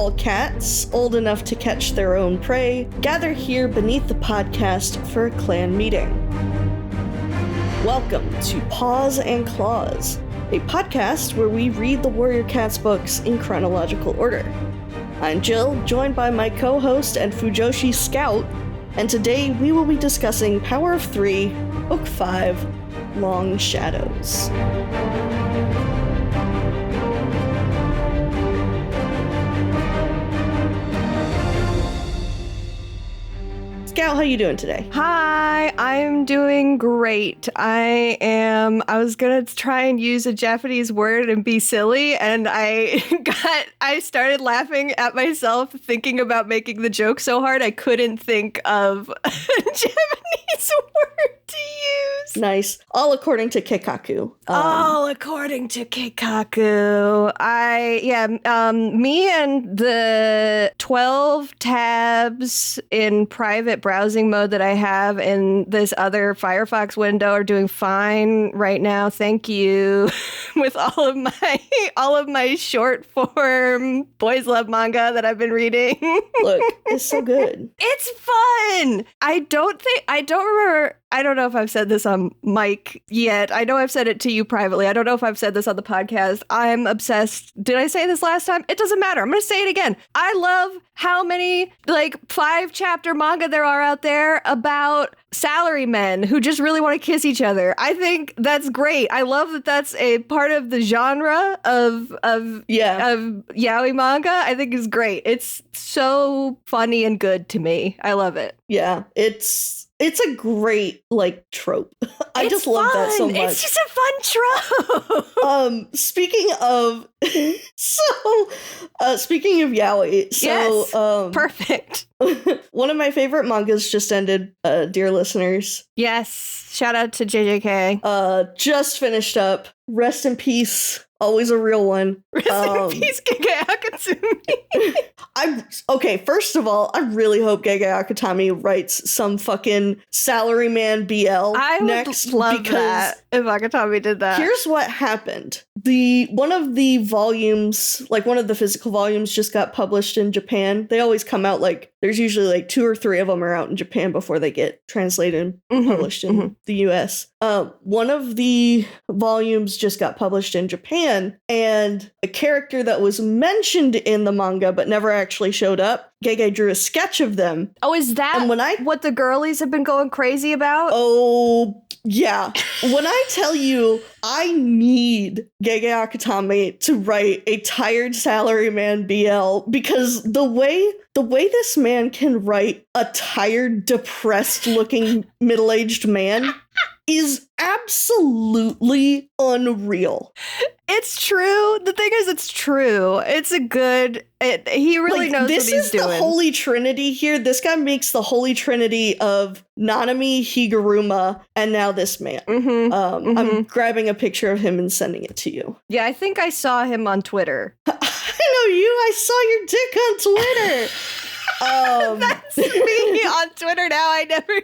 all cats, old enough to catch their own prey, gather here beneath the podcast for a clan meeting. Welcome to Paws Clause, a podcast where we read the Warrior Cats books in chronological order. I'm Jill, joined by my co-host and Fujoshi Scout, and today we will be discussing Power of Three, Book 5, Long Shadows. Scout, how you doing today? Hi, I'm doing great. I was gonna try and use a Japanese word and be silly, and I started laughing at myself thinking about making the joke so hard I couldn't think of a Japanese word to use. Nice. All according to Keikaku. All according to Keikaku. Me and the 12 tabs in private browsing mode that I have in this other Firefox window are doing fine right now. Thank you. With all of my short form boys love manga that I've been reading. Look, it's so good. It's fun. I don't remember. I don't know if I've said this on mic yet. I know I've said it to you privately. I don't know if I've said this on the podcast. I'm obsessed. Did I say this last time? It doesn't matter. I'm going to say it again. I love how many 5-chapter manga there are out there about salarymen who just really want to kiss each other. I think that's great. I love that that's a part of the genre of yaoi manga. I think is great. It's so funny and good to me. I love it. Yeah, it's a great trope. I just love that so much. It's just a fun trope. Speaking of yaoi, yes, perfect. One of my favorite mangas just ended, dear listeners. Yes, shout out to JJK. Just finished up. Rest in peace. Always a real one. Rest in peace, Gege Akatami. Okay, first of all, I really hope Gege Akatami writes some fucking salaryman BL next. I would love that if Akatami did that. Here's what happened. One of the volumes, one of the physical volumes just got published in Japan. They always come out there's usually 2 or 3 of them are out in Japan before they get translated and published in the US. One of the volumes just got published in Japan, and a character that was mentioned in the manga but never actually showed up, Gege drew a sketch of them. Oh, is that what the girlies have been going crazy about? Oh, yeah. When I tell you I need Gege Akatami to write a tired salaryman BL, because the way this man can write a tired, depressed-looking middle-aged man is absolutely unreal. It's true. The thing is, it's true. It's a good... he really knows what he's doing. This is the holy trinity here. This guy makes the holy trinity of Nanami, Higuruma, and now this man. I'm grabbing a picture of him and sending it to you. Yeah, I think I saw him on Twitter. I know you. I saw your dick on Twitter. That's me on Twitter now. I never.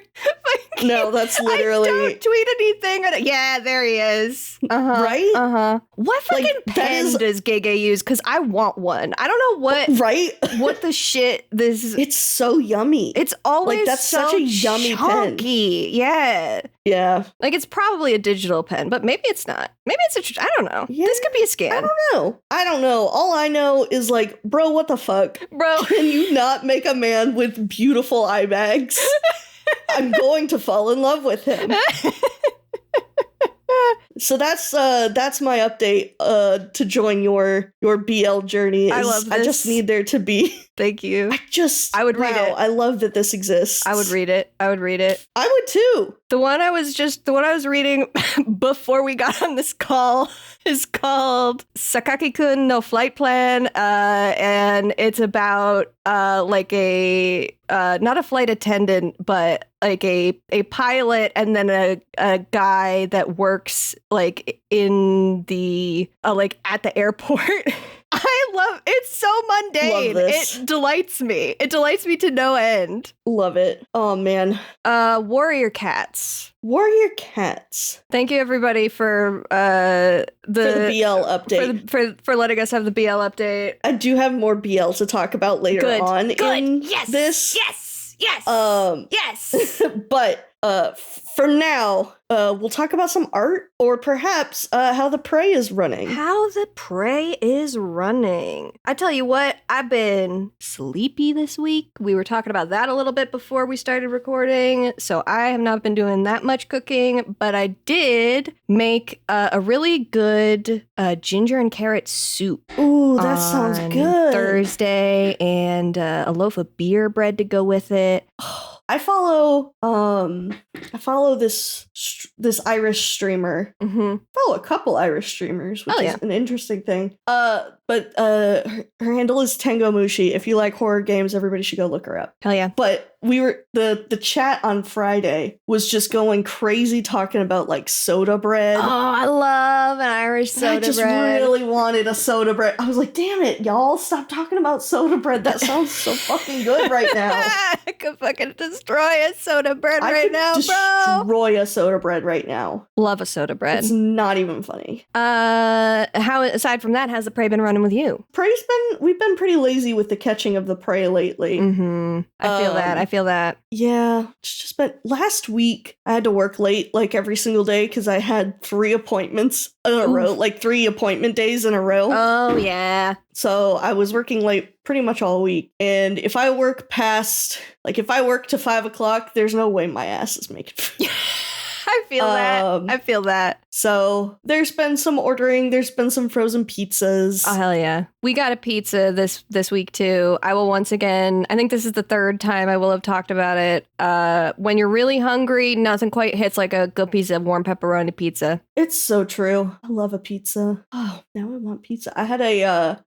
No, that's literally. I don't tweet anything. Yeah, there he is. Right? What fucking pen does Gege use? Because I want one. I don't know what. Right? What the shit this is. It's so yummy. It's always that's so such a yummy chunky. Pen. Yeah. Yeah. It's probably a digital pen, but maybe it's not. Maybe it's I don't know. Yeah, this could be a scam. I don't know. All I know is bro, what the fuck? Bro. Can you not make a man with beautiful eye bags? I'm going to fall in love with him. So that's my update to join your BL journey. I love this. I just need there to be. Thank you. I would read it. I love that this exists. I would read it. I would too. The one I was reading before we got on this call is called Sakaki-kun no Flight Plan, and it's about a not a flight attendant, but like a pilot and then a guy that works like in the like at the airport. I love it's so mundane. Love this. It delights me. It delights me to no end. Love it. Oh man. Warrior Cats. Warrior Cats. Thank you everybody for the BL update. For letting us have the BL update. I do have more BL to talk about later on in this. Yes. But for now, we'll talk about some art or perhaps how the prey is running. How the prey is running. I tell you what, I've been sleepy this week. We were talking about that a little bit before we started recording, so I have not been doing that much cooking, but I did make a really good ginger and carrot soup. Ooh, that sounds good. Thursday, and a loaf of beer bread to go with it. I follow this Irish streamer. Mm-hmm. Follow a couple Irish streamers, which is an interesting thing. But her handle is Tango Mushi. If you like horror games, everybody should go look her up. Hell yeah. But we were the chat on Friday was just going crazy talking about like soda bread. Oh, I love an Irish soda bread. I just really wanted a soda bread. I was like, damn it, y'all, stop talking about soda bread. That sounds so fucking good right now. I could fucking destroy a soda bread right now, bro. Destroy a soda bread right now. Love a soda bread. It's not even funny. How aside from that, has the prey been running with you? We've been pretty lazy with the catching of the prey lately. Mm-hmm. I feel that. Yeah, it's just been last week. I had to work late like every single day because I had 3 appointments in a row, like 3 appointment days in a row. Oh yeah. So I was working late pretty much all week. And if I work to 5 o'clock, there's no way my ass is making food. I feel that. So there's been some ordering. There's been some frozen pizzas. Oh, hell yeah. We got a pizza this week, too. I will once again, I think this is the 3rd time I will have talked about it. When you're really hungry, nothing quite hits like a good piece of warm pepperoni pizza. It's so true. I love a pizza. Oh, now I want pizza. I had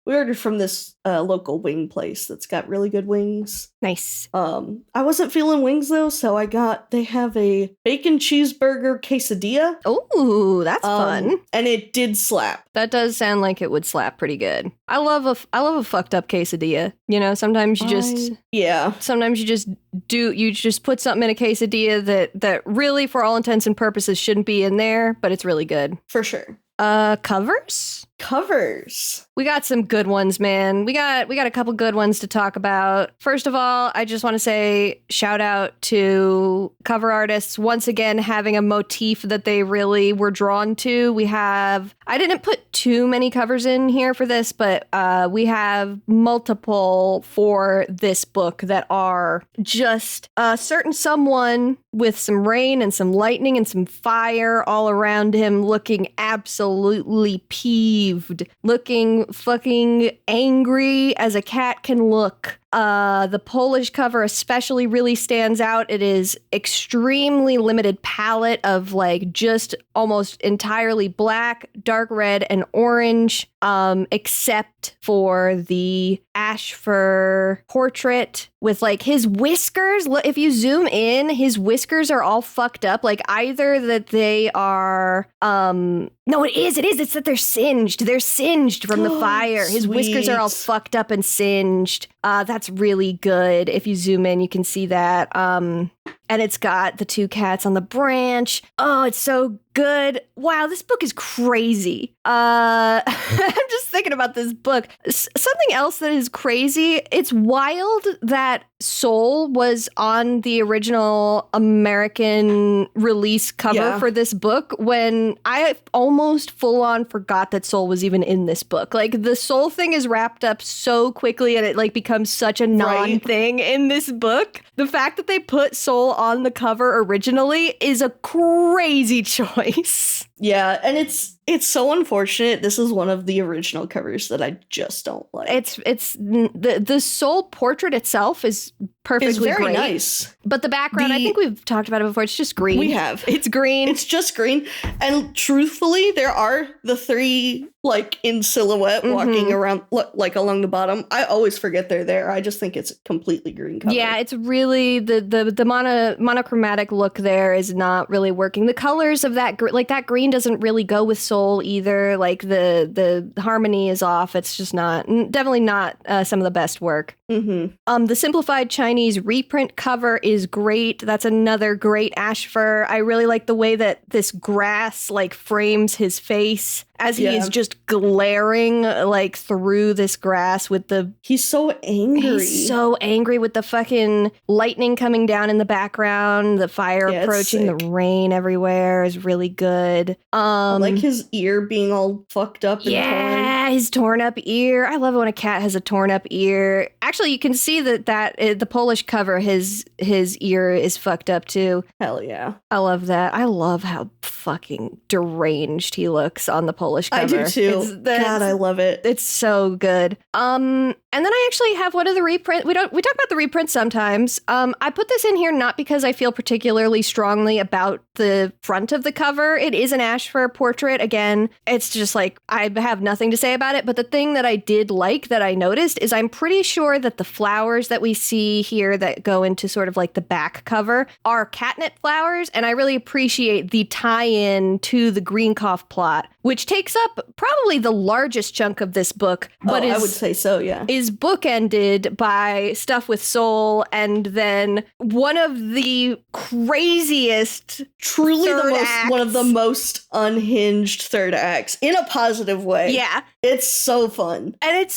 we ordered from this local wing place that's got really good wings. Nice. I wasn't feeling wings though, so they have a bacon cheeseburger quesadilla. Ooh, that's fun. And it did slap. That does sound like it would slap pretty good. I love a fucked up quesadilla. You know, sometimes you just put something in a quesadilla that really, for all intents and purposes, shouldn't be in there, but it's really good. For sure. Covers? We got some good ones, man. We got a couple good ones to talk about. First of all, I just want to say shout out to cover artists once again having a motif that they really were drawn to. I didn't put too many covers in here for this, but we have multiple for this book that are just a certain someone with some rain and some lightning and some fire all around him, looking absolutely peeved, looking fucking angry as a cat can look. The Polish cover especially really stands out. It is extremely limited palette of like just almost entirely black, dark red, and orange, except for the ash fur portrait with like his whiskers. If you zoom in, his whiskers are all fucked up. Like either that they are, no, it's that they're singed. They're singed from the fire. His whiskers are all fucked up and singed. That's really good. If you zoom in, you can see that. And it's got the 2 cats on the branch. Oh, it's so good. Wow, this book is crazy. I'm just thinking about this book. Something else that is crazy. It's wild that Soul was on the original American release cover for this book when I almost full on forgot that Soul was even in this book. Like the Soul thing is wrapped up so quickly and it like becomes such a non-thing in this book. The fact that they put Soul on the cover originally is a crazy choice. Yeah, and it's It's so unfortunate. This is one of the original covers that I just don't like. It's the soul portrait itself is perfectly It's very great. Nice. But the background, I think we've talked about it before. It's just green. We have. It's green. It's just green. And truthfully, there are the three like in silhouette walking around like along the bottom. I always forget they're there. I just think it's a completely green cover. Yeah, it's really the monochromatic look there is not really working. The colors of that that green doesn't really go with soul either. Like the harmony is off. It's just definitely not some of the best work. The simplified Chinese reprint cover is great. That's another great ash fur. I really like the way that this grass like frames his face as he is just glaring like through this grass with the... He's so angry. He's so angry with the fucking lightning coming down in the background, the fire approaching, the rain everywhere is really good. I like his ear being all fucked up and torn. Yeah, his torn up ear. I love it when a cat has a torn up ear. Actually, you can see that the Polish cover, his ear is fucked up too. Hell yeah. I love that. I love how fucking deranged he looks on the Polish cover. I do too. God, I love it. It's so good. And then I actually have one of the reprint. We talk about the reprints sometimes. I put this in here not because I feel particularly strongly about the front of the cover. It is an ash fur portrait. Again, it's just like I have nothing to say about it. But the thing that I did like that I noticed is I'm pretty sure that the flowers that we see here that go into sort of like the back cover are catnip flowers. And I really appreciate the tie-in to the Greencough plot, which takes up probably the largest chunk of this book. But I would say so, yeah. Is bookended by stuff with soul, and then one of the craziest, truly one of the most unhinged third acts in a positive way. Yeah, it's so fun, and it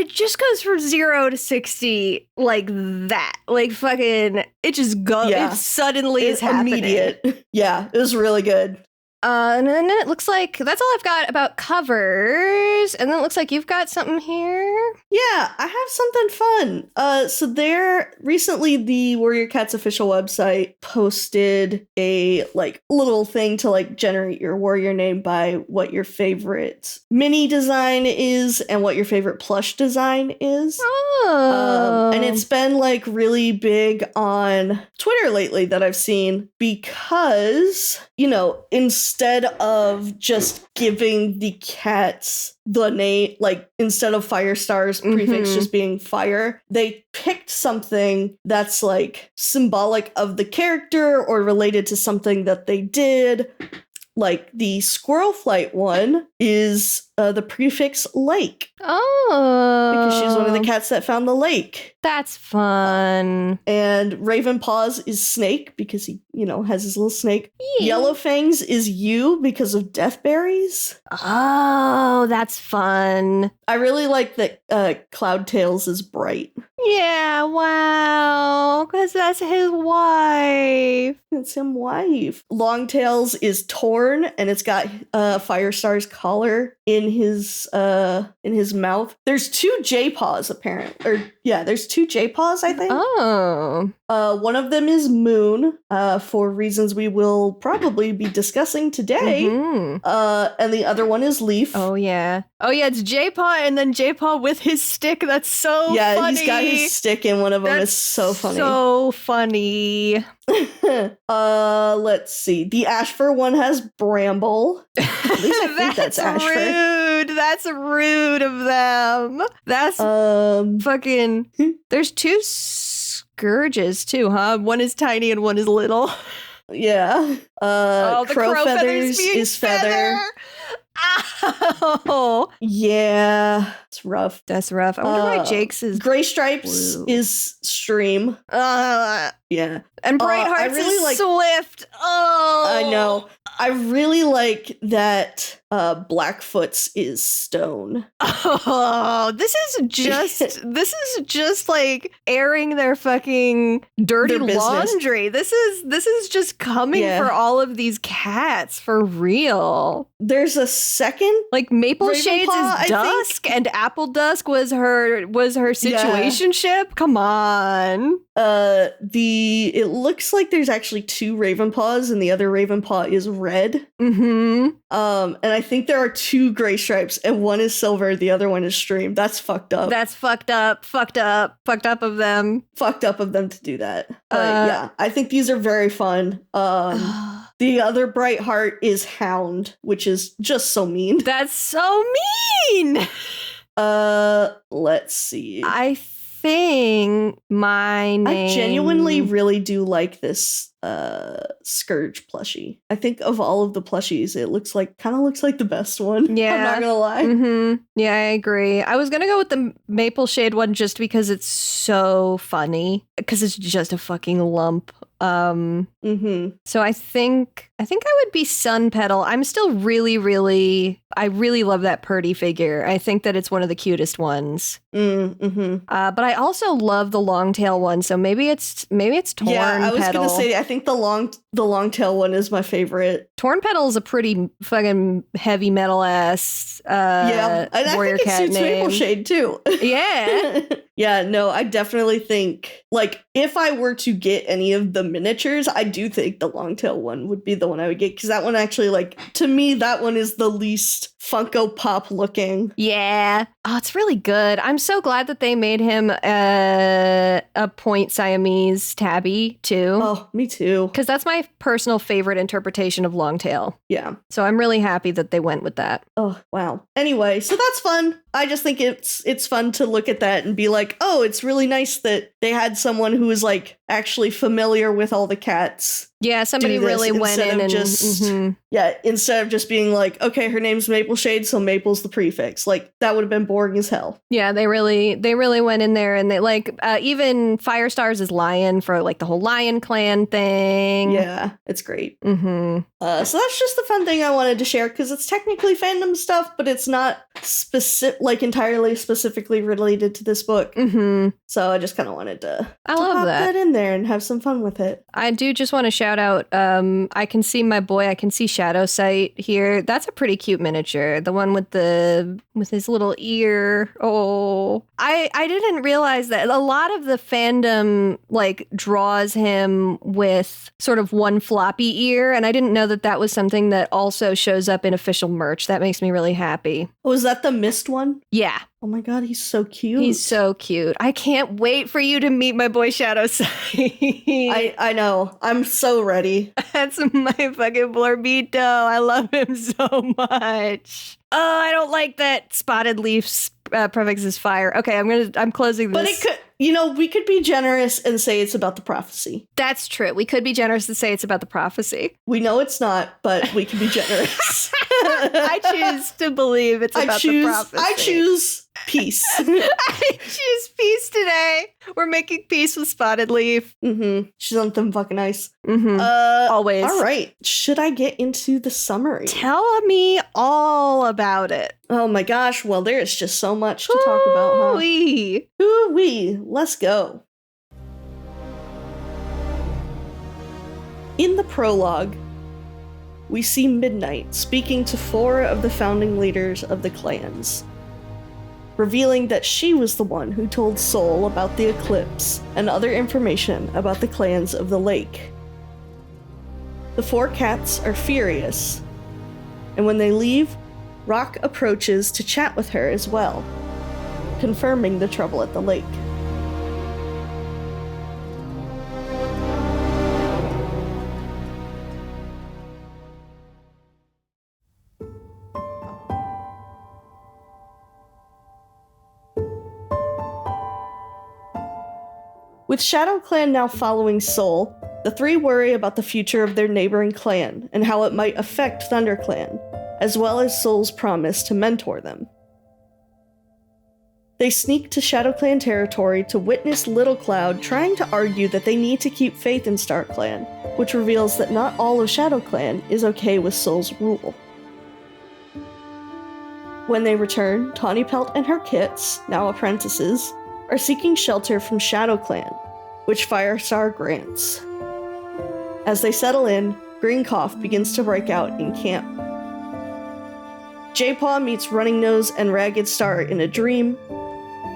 just goes from 0 to 60 like that, like fucking. It just goes. Yeah. It suddenly is happening. Immediate. Yeah, it was really good. And then it looks like that's all I've got about covers. And then it looks like you've got something here. Yeah, I have something fun. So there recently the Warrior Cats official website posted a like little thing to like generate your warrior name by what your favorite mini design is and what your favorite plush design is. Oh. And it's been like really big on Twitter lately that I've seen because, you know, instead of just giving the cats the name, like instead of Firestar's prefix just being fire, they picked something that's like symbolic of the character or related to something that they did. Like the Squirrel Flight one is the prefix lake. Oh. Because she's one of the cats that found the lake. That's fun. And Raven Paws is snake because he, you know, has his little snake. Yeah. Yellow Fangs is you because of deathberries. Oh, that's fun. I really like that Cloudtails is bright. Yeah, wow. Because that's his wife. It's him wife. Longtails is torn and it's got Firestar's collar in his mouth. There's 2 Jaypaws apparently. Or yeah, there's 2 Jaypaws, I think. Oh. One of them is Moon, for reasons we will probably be discussing today. And the other one is Leaf. Oh yeah, it's Jaypaw and then Jaypaw with his stick. That's so funny. Yeah, he's got his stick in one of them. It's so funny. So funny. Let's see. The Ashfur one has Bramble. At least I think that's Ashfur. Rude. That's rude of them. That's fucking. There's 2 Scourges too, huh? One is tiny and one is little. Yeah. The Crow Feathers is Feather. Ow. Yeah, it's rough. That's rough. I wonder why Jake's is Gray Stripes blue. is Stream. Yeah. And Brightheart's is Swift. Oh, I know. I really like that Blackfoot's is Stone. Oh, this is just like airing their fucking dirty laundry. This is just coming for all of these cats for real. There's a second like Maple Ravenpaw, Shades is Dusk and Apple Dusk was her situationship. Come on. It looks like there's actually 2 Ravenpaws and the other Ravenpaw is red. Mm-hmm. And I I think there are 2 gray stripes, and one is silver, the other one is stream. That's fucked up. That's fucked up. Fucked up of them. Fucked up of them to do that. But yeah, I think these are very fun. The other bright heart is Hound, which is just so mean. That's so mean. Let's see. I think my name... I genuinely really do like this Scourge plushie. I think of all of the plushies, it kind of looks like the best one. Yeah. I'm not gonna lie. Mm-hmm. Yeah, I agree. I was gonna go with the Maple Shade one just because it's so funny. Because it's just a fucking lump. So I think I would be Sun Petal. I'm still I really love that Purdy figure. I think that it's one of the cutest ones. But I also love the long tail one, so maybe it's Torn Yeah, I was Petal. gonna say I think the long tail one is my favorite. Torn Petal is a pretty fucking heavy metal ass yeah, and warrior I think it cat suits name. Maple Shade too. Yeah. Yeah, no, I definitely think, like, if I were to get any of the miniatures, I do think the long tail one would be the one I would get, because that one actually, like, to me, that one is the least Funko Pop looking. Yeah. Oh, it's really good. I'm so glad that they made him a point Siamese tabby, too. Oh, me too. Because that's my personal favorite interpretation of Longtail. Yeah. So I'm really happy that they went with that. Oh, wow. Anyway, so that's fun. I just think it's fun to look at that and be like, oh, it's really nice that they had someone who is, like, actually familiar with all the cats. Yeah, somebody really went in and just, yeah, instead of just being like, okay, her name's Maple Shade, so Maple's the prefix. Like, that would have been boring as hell. Yeah, they really went in there, and they like even Firestars is Lion for like the whole Lion Clan thing. Yeah, it's great. So So that's just the fun thing I wanted to share, because it's technically fandom stuff, but it's not entirely specifically related to this book. So I just kind of wanted to love pop that in there and have some fun with it. I do just want to shout out, I can see Shadow Sight here. That's a pretty cute miniature. The one with his little ear. Oh, I didn't realize that a lot of the fandom like draws him with sort of one floppy ear, and I didn't know that was something that also shows up in official merch. That makes me really happy. Oh, is that the mist one? Yeah. Oh my god, he's so cute. He's so cute. I can't wait for you to meet my boy Shadow Sight. I know. I'm so ready. That's my fucking Blorbito. I love him so much. Oh, I don't like that Spotted Leaf's prefix is fire. Okay, I'm closing this. But it could, we could be generous and say it's about the prophecy. That's true. We could be generous and say it's about the prophecy. We know it's not, but we can be generous. I choose to believe it's about the prophecy. I choose peace. I choose peace today. We're making peace with Spotted Leaf. She's on them fucking ice. Always. All right. Should I get into the summary? Tell me all about it. Oh my gosh. Well, there is just so much to talk about, huh? Ooh-wee. Let's go. In the prologue, we see Midnight speaking to 4 of the founding leaders of the clans, revealing that she was the one who told Soul about the eclipse and other information about the clans of the lake. The 4 cats are furious, and when they leave, Rock approaches to chat with her as well, confirming the trouble at the lake. With Shadow Clan now following Soul, the 3 worry about the future of their neighboring clan and how it might affect ThunderClan, as well as Soul's promise to mentor them. They sneak to Shadow Clan territory to witness Little Cloud trying to argue that they need to keep faith in Star Clan, which reveals that not all of Shadow Clan is okay with Soul's rule. When they return, Tawny Pelt and her kits, now apprentices, are seeking shelter from Shadow Clan, which Firestar grants. As they settle in, green cough begins to break out in camp. Jaypaw meets Running Nose and Ragged Star in a dream,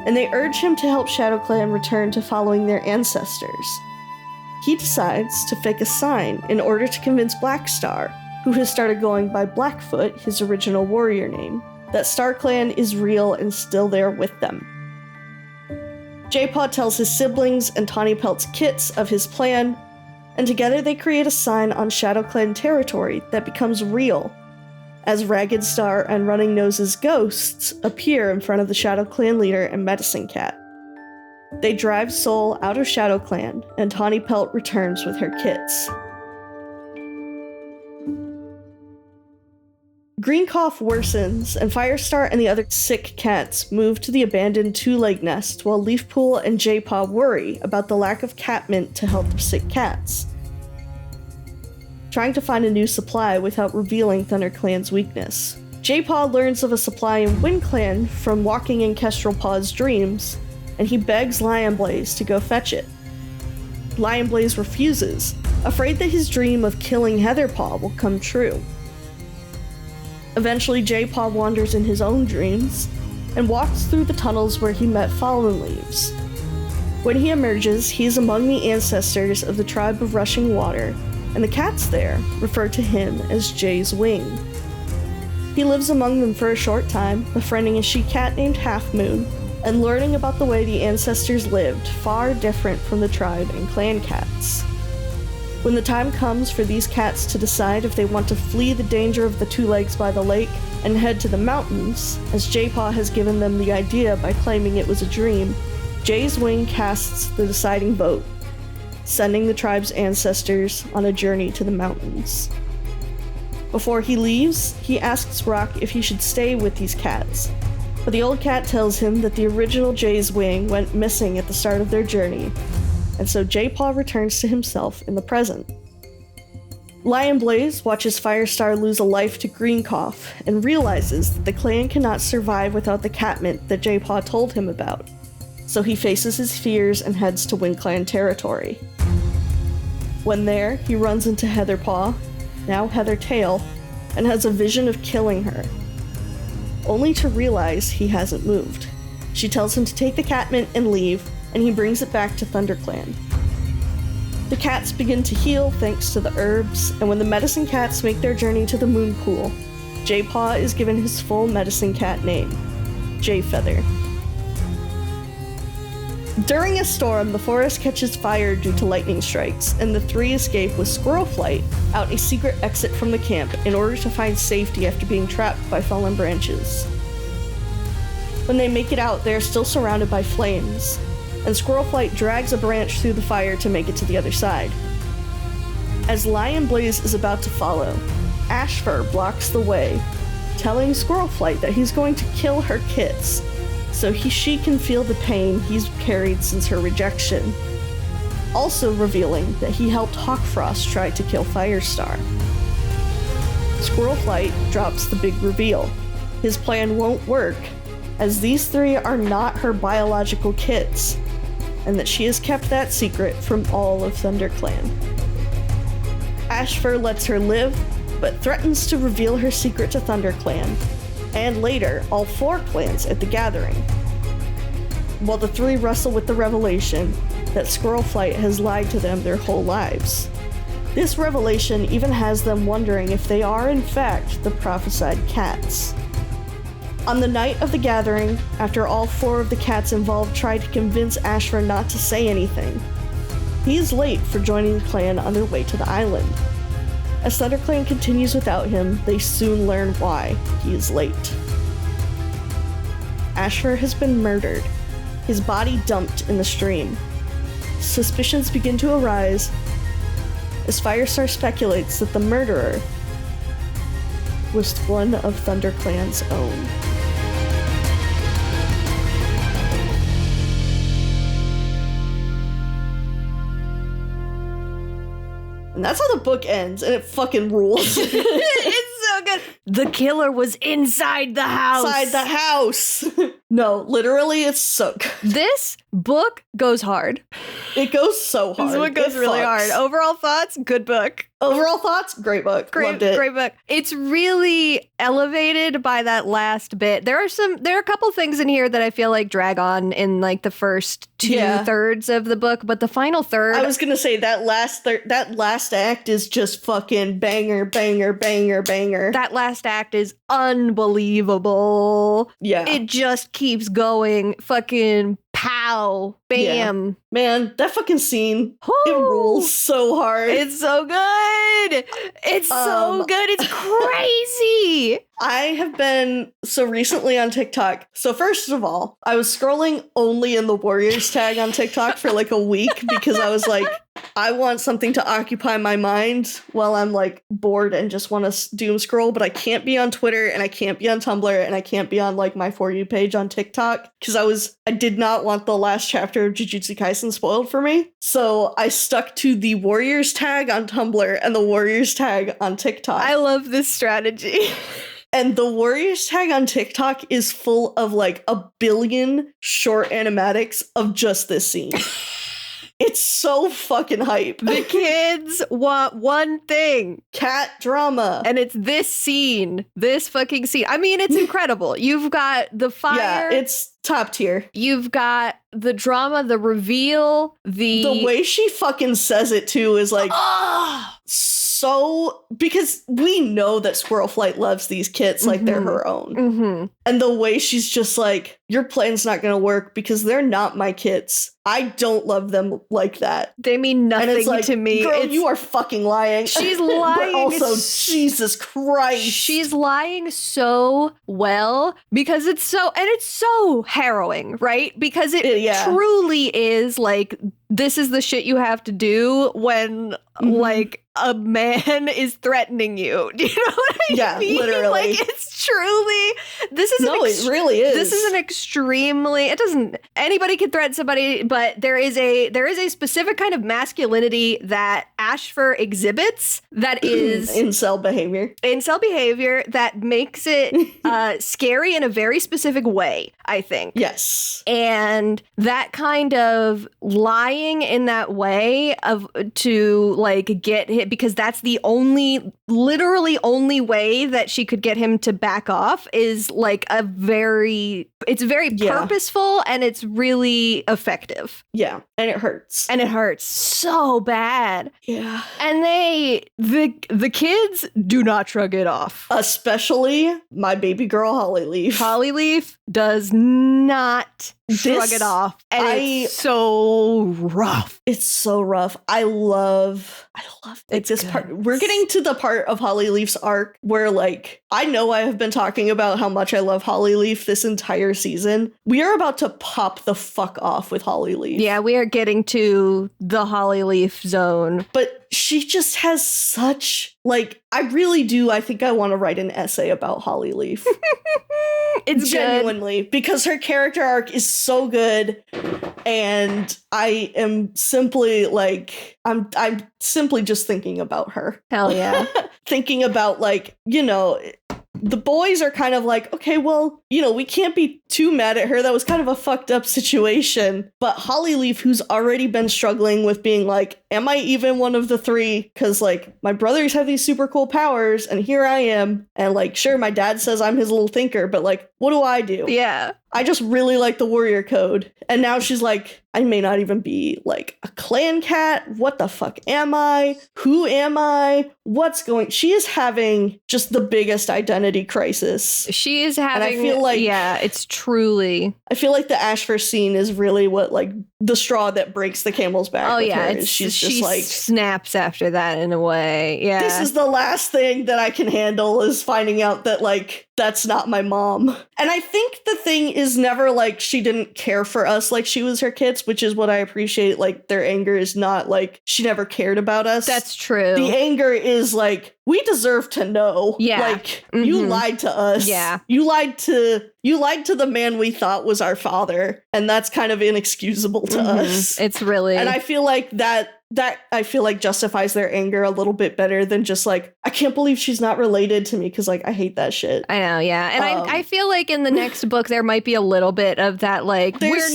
and they urge him to help Shadow Clan return to following their ancestors. He decides to fake a sign in order to convince Black Star who has started going by Blackfoot, his original warrior name, that StarClan is real and still there with them. Jaypaw tells his siblings and Tawny Pelt's kits of his plan, and together they create a sign on ShadowClan territory that becomes real, as Ragged Star and Running Nose's ghosts appear in front of the ShadowClan leader and Medicine Cat. They drive Soul out of ShadowClan, and Tawny Pelt returns with her kits. Green cough worsens, and Firestar and the other sick cats move to the abandoned two-leg nest, while Leafpool and Jaypaw worry about the lack of catmint to help the sick cats, trying to find a new supply without revealing ThunderClan's weakness. Jaypaw learns of a supply in WindClan from walking in Kestrel Paw's dreams, and he begs Lionblaze to go fetch it. Lionblaze refuses, afraid that his dream of killing Heatherpaw will come true. Eventually, Jaypaw wanders in his own dreams and walks through the tunnels where he met Fallen Leaves. When he emerges, he is among the ancestors of the tribe of Rushing Water, and the cats there refer to him as Jay's Wing. He lives among them for a short time, befriending a she-cat named Half Moon, and learning about the way the ancestors lived, far different from the tribe and clan cats. When the time comes for these cats to decide if they want to flee the danger of the two legs by the lake and head to the mountains, as Jaypaw has given them the idea by claiming it was a dream, Jay's Wing casts the deciding vote, sending the tribe's ancestors on a journey to the mountains. Before he leaves, he asks Rock if he should stay with these cats, but the old cat tells him that the original Jay's Wing went missing at the start of their journey, and so Jaypaw returns to himself in the present. Lionblaze watches Firestar lose a life to Greencough and realizes that the clan cannot survive without the catmint that Jaypaw told him about, so he faces his fears and heads to WindClan territory. When there, he runs into Heatherpaw, now Heathertail, and has a vision of killing her, only to realize he hasn't moved. She tells him to take the catmint and leave, and he brings it back to ThunderClan. The cats begin to heal thanks to the herbs, and when the medicine cats make their journey to the moon pool, Jaypaw is given his full medicine cat name, Jayfeather. During a storm, the forest catches fire due to lightning strikes, and the three escape with Squirrel Flight out a secret exit from the camp in order to find safety after being trapped by fallen branches. When they make it out, they are still surrounded by flames, and Squirrel Flight drags a branch through the fire to make it to the other side. As Lionblaze is about to follow, Ashfur blocks the way, telling Squirrel Flight that he's going to kill her kits, so she can feel the pain he's carried since her rejection, also revealing that he helped Hawkfrost try to kill Firestar. Squirrel Flight drops the big reveal. His plan won't work, as these three are not her biological kits, and that she has kept that secret from all of ThunderClan. Ashfur lets her live, but threatens to reveal her secret to ThunderClan, and later, all four clans at the gathering, while the three wrestle with the revelation that Squirrel Flight has lied to them their whole lives. This revelation even has them wondering if they are in fact the prophesied cats. On the night of the gathering, after all four of the cats involved try to convince Ashfur not to say anything, he is late for joining the clan on their way to the island. As ThunderClan continues without him, they soon learn why he is late. Ashfur has been murdered, his body dumped in the stream. Suspicions begin to arise as Firestar speculates that the murderer was one of ThunderClan's own. And that's how the book ends, and it fucking rules. It's so good. The killer was inside the house. Inside the house. No, literally, it's so good. This Book goes hard. It goes so hard. This book goes really hard. Overall thoughts, good book. Overall thoughts, great book. Loved it. Great book. It's really elevated by that last bit. There are a couple things in here that I feel like drag on in like the first two-thirds of the book, but the final third. I was gonna say that last act is just fucking banger, banger, banger, banger. That last act is unbelievable. Yeah. It just keeps going. Fucking pow, bam. Yeah. Man, that fucking scene, it rules so hard. It's so good. It's so good. It's crazy. I have been so recently on TikTok. So first of all, I was scrolling only in the Warriors tag on TikTok for like a week because I was like, I want something to occupy my mind while I'm like bored and just want to doom scroll, but I can't be on Twitter and I can't be on Tumblr and I can't be on like my For You page on TikTok because I did not want the last chapter of Jujutsu Kaisen spoiled for me. So I stuck to the Warriors tag on Tumblr and the Warriors tag on TikTok. I love this strategy. And the Warriors tag on TikTok is full of like 1 billion short animatics of just this scene. It's so fucking hype. The kids want one thing. Cat drama. And it's this scene. This fucking scene. I mean, it's incredible. You've got the fire. Yeah, it's top tier. You've got the drama, the reveal, the way she fucking says it too is like so, because we know that Squirrel Flight loves these kits like they're her own. Mm-hmm. And the way she's just like, your plan's not gonna work because they're not my kits. I don't love them like that. They mean nothing like, to me. Girl, you are fucking lying. She's lying. But also, Jesus Christ. She's lying so well because it's so harrowing, right? Because it truly is like, this is the shit you have to do when like a man is threatening you. Do you know what I mean? Literally. Like, it's truly, it really is. This is an extremely, anybody can threaten somebody, but there is a specific kind of masculinity that Ashfur exhibits that is incel behavior that makes it scary in a very specific way, I think. Yes. And that kind of lying in that way to like get him, because that's the literally only way that she could get him to back off is like it's very purposeful and it's really effective. Yeah. And it hurts. And it hurts so bad. Yeah. And the kids do not shrug it off. Especially my baby girl, Hollyleaf. Hollyleaf does not shrug it off. And it's so rough. It's so rough. I love like this part. We're getting to the part of Hollyleaf's arc where like, I know I have been talking about how much I love Hollyleaf this entire season. We are about to pop the fuck off with Hollyleaf. Yeah, we are getting to the Hollyleaf zone. But she just has such like, I think I want to write an essay about Hollyleaf. It's genuinely good. Because her character arc is so good, and I am simply like, I'm simply just thinking about her. Hell yeah. Thinking about like, the boys are kind of like, okay, well, we can't be too mad at her. That was kind of a fucked up situation. But Hollyleaf, who's already been struggling with being like, am I even one of the three? Because like, my brothers have these super cool powers and here I am. And like, sure, my dad says I'm his little thinker, but like, what do I do? Yeah. I just really like the warrior code. And now she's like, I may not even be like a clan cat. What the fuck am I? Who am I? She is having just the biggest identity crisis. She is having, and I feel like, yeah, it's truly. I feel like the Ashfur scene is really what like the straw that breaks the camel's back. Oh yeah, she snaps after that in a way. Yeah, this is the last thing that I can handle is finding out that like that's not my mom. And I think the thing is never like she didn't care for us like she was her kids, which is what I appreciate. Like their anger is not like she never cared about us. That's true. The anger is like, we deserve to know. Yeah. Like you lied to us. Yeah. You lied to the man we thought was our father. And that's kind of inexcusable to us. It's really. And I feel like that that I feel like justifies their anger a little bit better than just like, I can't believe she's not related to me, because like I hate that shit. I know, yeah. And I feel like in the next book there might be a little bit of that, like, you're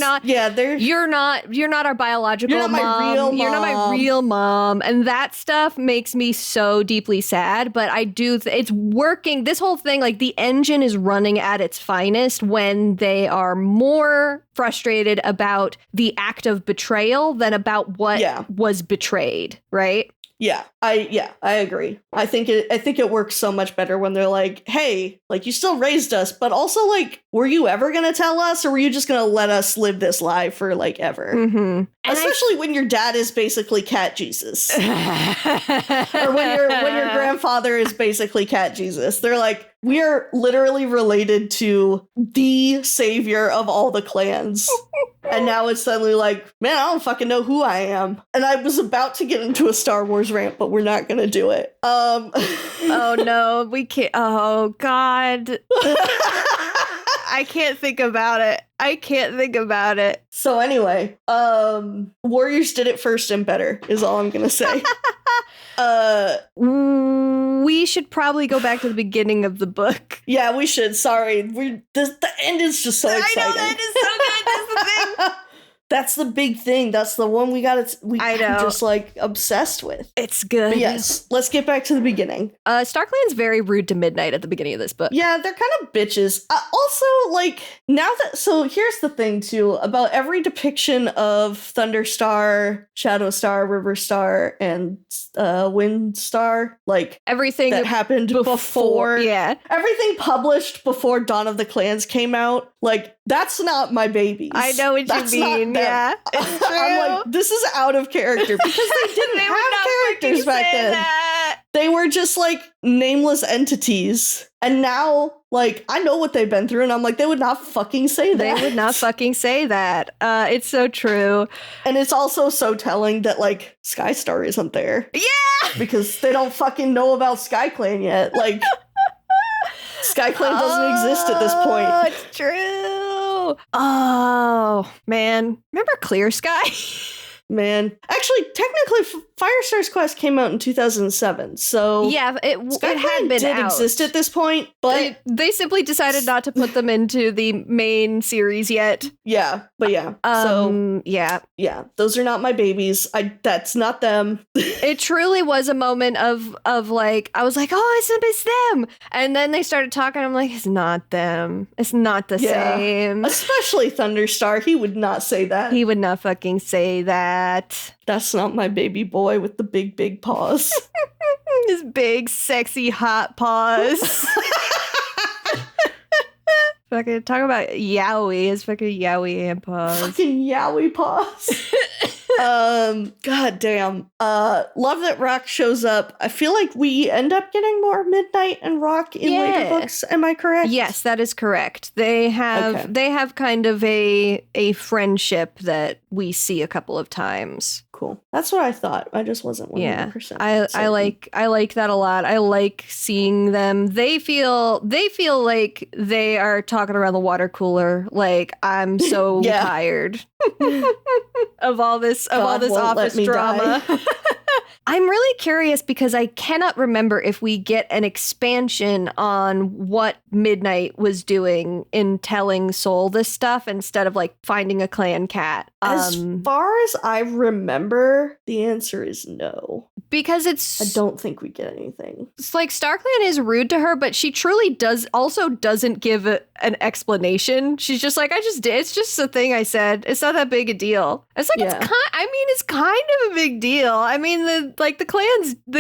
not our biological mom. You're not my real mom. And that stuff makes me so deeply sad. But I do, it's working. This whole thing, like the engine is running at its finest when they are more frustrated about the act of betrayal than about what was betrayed, right? Yeah, I agree. I think it works so much better when they're like, hey, like you still raised us, but also like, were you ever gonna tell us, or were you just gonna let us live this lie for like ever? Mm-hmm. Especially when your dad is basically Cat Jesus, or when your grandfather is basically Cat Jesus. They're like, we are literally related to the savior of all the clans. And now it's suddenly like, man, I don't fucking know who I am. And I was about to get into a Star Wars rant, but we're not going to do it. Oh, no, we can't. Oh, God. I can't think about it. So anyway, Warriors did it first and better is all I'm going to say. We should probably go back to the beginning of the book. Yeah, we should. Sorry. The end is just so exciting. I know, that is so good. That's the thing. That's the big thing. That's the one I'm just like obsessed with. It's good. But yes, let's get back to the beginning. StarClan's very rude to Midnight at the beginning of this book. Yeah, they're kind of bitches. Also, like, so here's the thing too, about every depiction of Thunderstar, Shadowstar, Riverstar, and Windstar, like everything that happened before. Yeah. Everything published before Dawn of the Clans came out, like, that's not my babies. I know what you mean. Yeah, it's true. I'm like, this is out of character because they didn't have characters back then. That. They were just like nameless entities. And now, like, I know what they've been through, and I'm like, they would not fucking say that. They would not fucking say that. It's so true. And it's also so telling that, like, Skystar isn't there. Yeah! Because they don't fucking know about SkyClan yet. Like, SkyClan doesn't exist at this point. Oh, it's true. Oh, man. Remember Clear Sky? Man. Actually, technically, Firestar's Quest came out in 2007, so... Yeah, it had been did out. Exist at this point, but... They simply decided not to put them into the main series yet. Yeah, but yeah. So, yeah. Yeah, those are not my babies. That's not them. It truly was a moment of like, I was like, oh, it's them. And then they started talking, I'm like, it's not them. It's not the same. Especially Thunderstar, he would not say that. He would not fucking say that. That's not my baby boy with the big paws. His big, sexy, hot paws. Fucking talk about yaoi. His fucking yaoi and paws. Fucking yaoi paws. God damn. Love that Rock shows up. I feel like we end up getting more Midnight and Rock in later books. Am I correct? Yes, that is correct. They have kind of a friendship that we see a couple of times. Cool. That's what I thought. I just wasn't 100%. I like that a lot. I like seeing them. They feel like they are talking around the water cooler. Like, I'm so tired of all this office drama. I'm really curious because I cannot remember if we get an expansion on what Midnight was doing in telling Soul this stuff instead of like finding a clan cat. As far as I remember, the answer is no. Because I don't think we get anything. It's like StarClan is rude to her, but she truly doesn't give an explanation. She's just like, it's just a thing I said. It's not that big a deal. It's like, it's kind of a big deal. I mean, the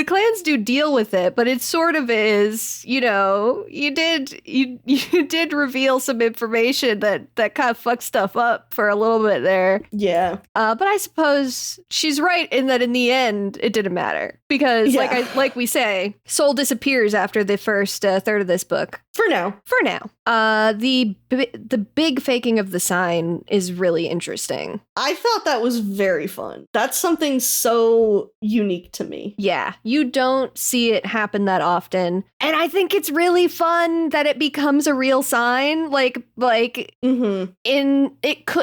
clans do deal with it, but it sort of is, you know, you did reveal some information that kind of fucked stuff up for a little bit there. Yeah. But I suppose she's right in that in the end, it didn't matter because like we say, Soul disappears after the first third of this book. For now. The big faking of the sign is really interesting. I thought that was very fun. That's something so unique unique to me. Yeah, you don't see it happen that often. And I think it's really fun that it becomes a real sign. Mm-hmm.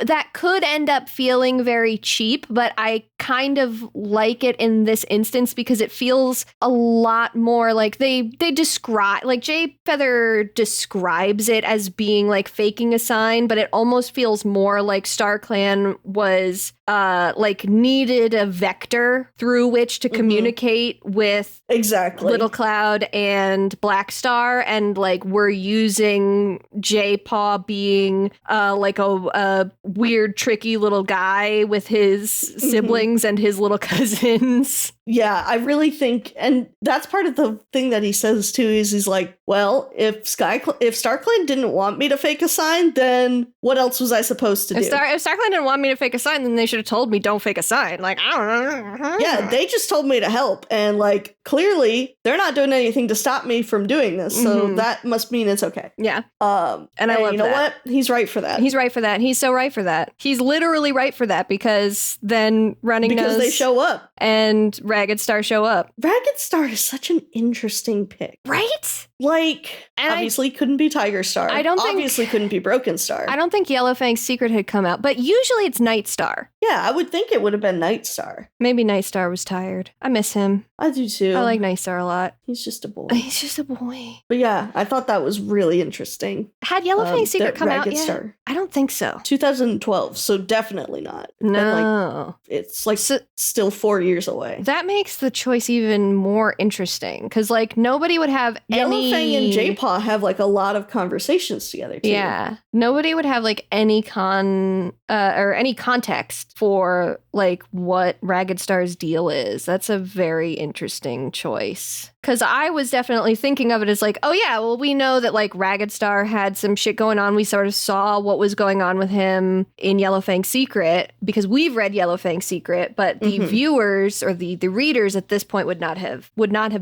That could end up feeling very cheap, but I kind of like it in this instance because it feels a lot more like they describe, like Jay Feather describes it as being like faking a sign, but it almost feels more like StarClan was like needed a vector through which to communicate with Little Cloud and Black Star, and like we're using Jaypaw being like a weird tricky little guy with his siblings and his little cousins. Yeah, I really think, and that's part of the thing that he says too, is he's like, well, if StarClan didn't want me to fake a sign, then what else was I supposed to do? If StarClan didn't want me to fake a sign, then they should have told me don't fake a sign. Like, I don't know. Yeah, they just told me to help, and like clearly they're not doing anything to stop me from doing this, so that must mean it's okay. Yeah. And I love you know what? He's right for that. He's right for that. He's so right for that. He's literally right for that because then Running because Nose they show up and Ragged Star show up. Ragged Star is such an interesting pick, right? Like, and obviously couldn't be Tiger Star. Obviously couldn't be Broken Star. I don't think Yellowfang's secret had come out, but usually it's Night Star. Yeah, I would think it would have been Night Star. Maybe Night Star was tired. I miss him. I do too. I like Night Star a lot. He's just a boy. He's just a boy. But yeah, I thought that was really interesting. Had Yellowfang's secret come out yet? Star. I don't think so. 2012, so definitely not. No. Like, it's like still 4 years away. That makes the choice even more interesting because like nobody would have Yellowfang and Jaypaw have like a lot of conversations together too. Yeah. Nobody would have like any or any context for like what Ragged Star's deal is. That's a very interesting choice. Because I was definitely thinking of it as like, oh yeah, well we know that like Ragged Star had some shit going on. We sort of saw what was going on with him in Yellowfang's Secret because we've read Yellowfang's Secret, but the viewers or the readers at this point would not have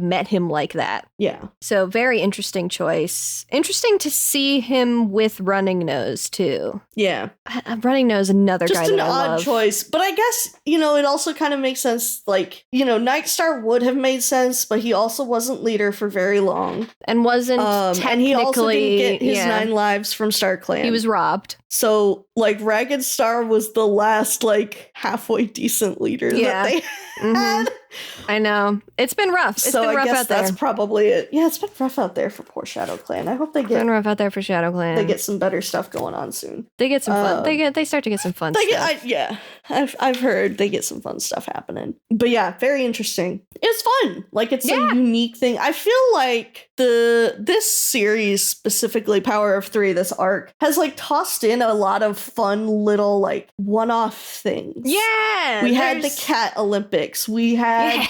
met him like that. Yeah. So very interesting choice. Interesting to see him with Running Nose too. Yeah. Running Nose, another just guy that I love. Just an odd choice. But I guess, it also kind of makes sense. Like, Night Star would have made sense, but he also wasn't leader for very long. And wasn't technically... And he also didn't get his 9 lives from StarClan. He was robbed. So, like, Ragged Star was the last, like, halfway decent leader that they had. I know. It's been rough. It's been rough out there. That's probably it. Yeah, it's been rough out there for poor Shadow Clan. I hope they get... It's been rough out there for Shadow Clan. They get some better stuff going on soon. They get some fun. They start to get some fun stuff. I've heard they get some fun stuff happening. But yeah, very interesting. It's fun. Like, it's a unique thing. I feel like this series, specifically Power of 3, this arc, has like tossed in a lot of fun little like one-off things. Yeah. We had the Cat Olympics. We had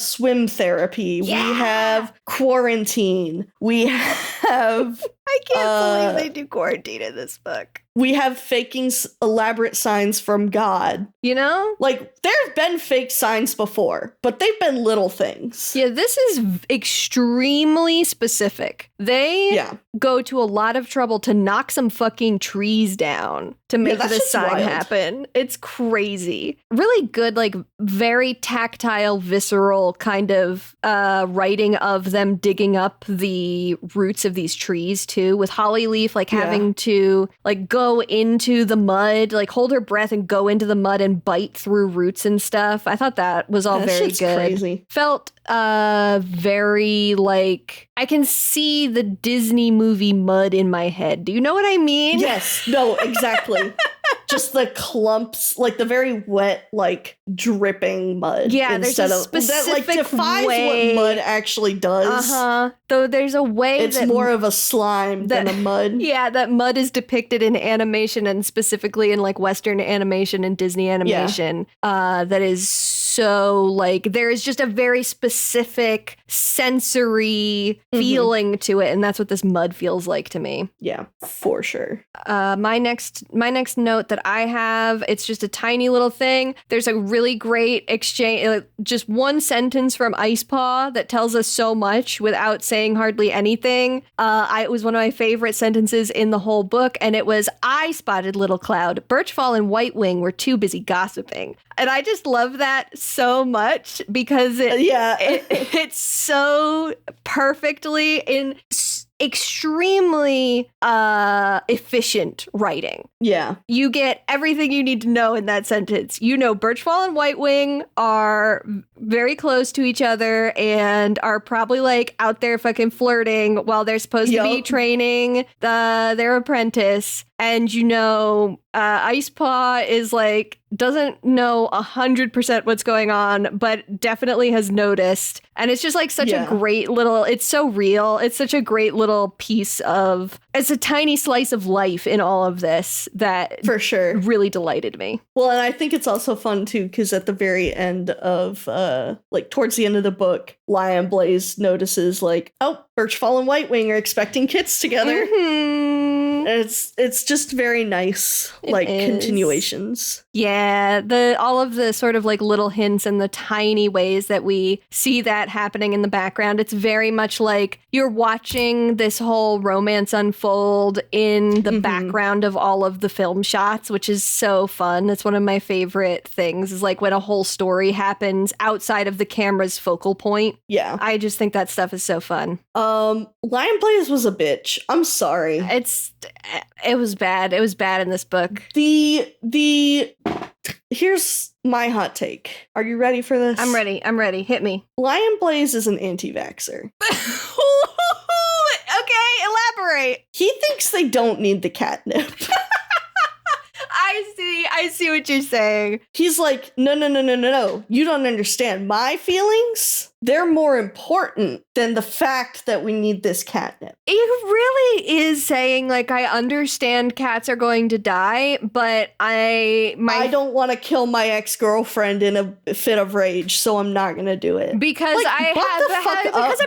swim therapy. We have quarantine. We have... I can't believe they do quarantine in this book. We have faking elaborate signs from God. Like, there have been fake signs before, but they've been little things. Yeah, this is extremely specific. They go to a lot of trouble to knock some fucking trees down to make this sign happen. It's crazy. Really good, like, very tactile, visceral kind of writing of them digging up the roots of these trees, too, with Hollyleaf, like, having to, like, go into the mud, like hold her breath and go into the mud and bite through roots and stuff. I thought that was all very good. Crazy. Felt very like I can see the Disney movie Mud in my head. Do you know what I mean? Yes. No, exactly. Just the clumps, like the very wet, like dripping mud. Yeah, instead there's a specific that like defies way. What mud actually does. Though there's a way it's more of a slime than a mud. Yeah, that mud is depicted in animation and specifically in like Western animation and Disney animation. That is so like there is just a very specific sensory feeling to it, and that's what this mud feels like to me. Yeah, for sure. My next note that I have, it's just a tiny little thing. There's a really great exchange, just one sentence from Icepaw that tells us so much without saying hardly anything. It was one of my favorite sentences in the whole book, and it was, "I spotted Little Cloud. Birchfall and White Wing were too busy gossiping." And I just love that so much because it's so perfectly in extremely efficient writing. Yeah. You get everything you need to know in that sentence. You know, Birchfall and White Wing are very close to each other and are probably like out there fucking flirting while they're supposed to be training their apprentice. And you know, Icepaw is like, doesn't know 100% what's going on, but definitely has noticed. And it's just like such a great little, it's so real. It's such a great little piece of, it's a tiny slice of life in all of this that for sure really delighted me. Well, and I think it's also fun too, because at the very end of, like towards the end of the book, Lion Blaze notices like, oh, Birchfall and White Wing are expecting kits together. Mm-hmm. And it's just very nice, like continuations. Yeah, all of the sort of like little hints and the tiny ways that we see that happening in the background. It's very much like you're watching this whole romance unfold in the background of all of the film shots, which is so fun. That's one of my favorite things, is like when a whole story happens outside of the camera's focal point. Yeah. I just think that stuff is so fun. Lion Blaze was a bitch. I'm sorry. It was bad. It was bad in this book. Here's my hot take. Are you ready for this? I'm ready. Hit me. Lion Blaze is an anti-vaxxer. Okay, elaborate. He thinks they don't need the catnip. I see what you're saying. He's like, no. You don't understand. My feelings, they're more important than the fact that we need this catnip. He really is saying, like, I understand cats are going to die, but I don't want to kill my ex-girlfriend in a fit of rage, so I'm not going to do it. Because I'm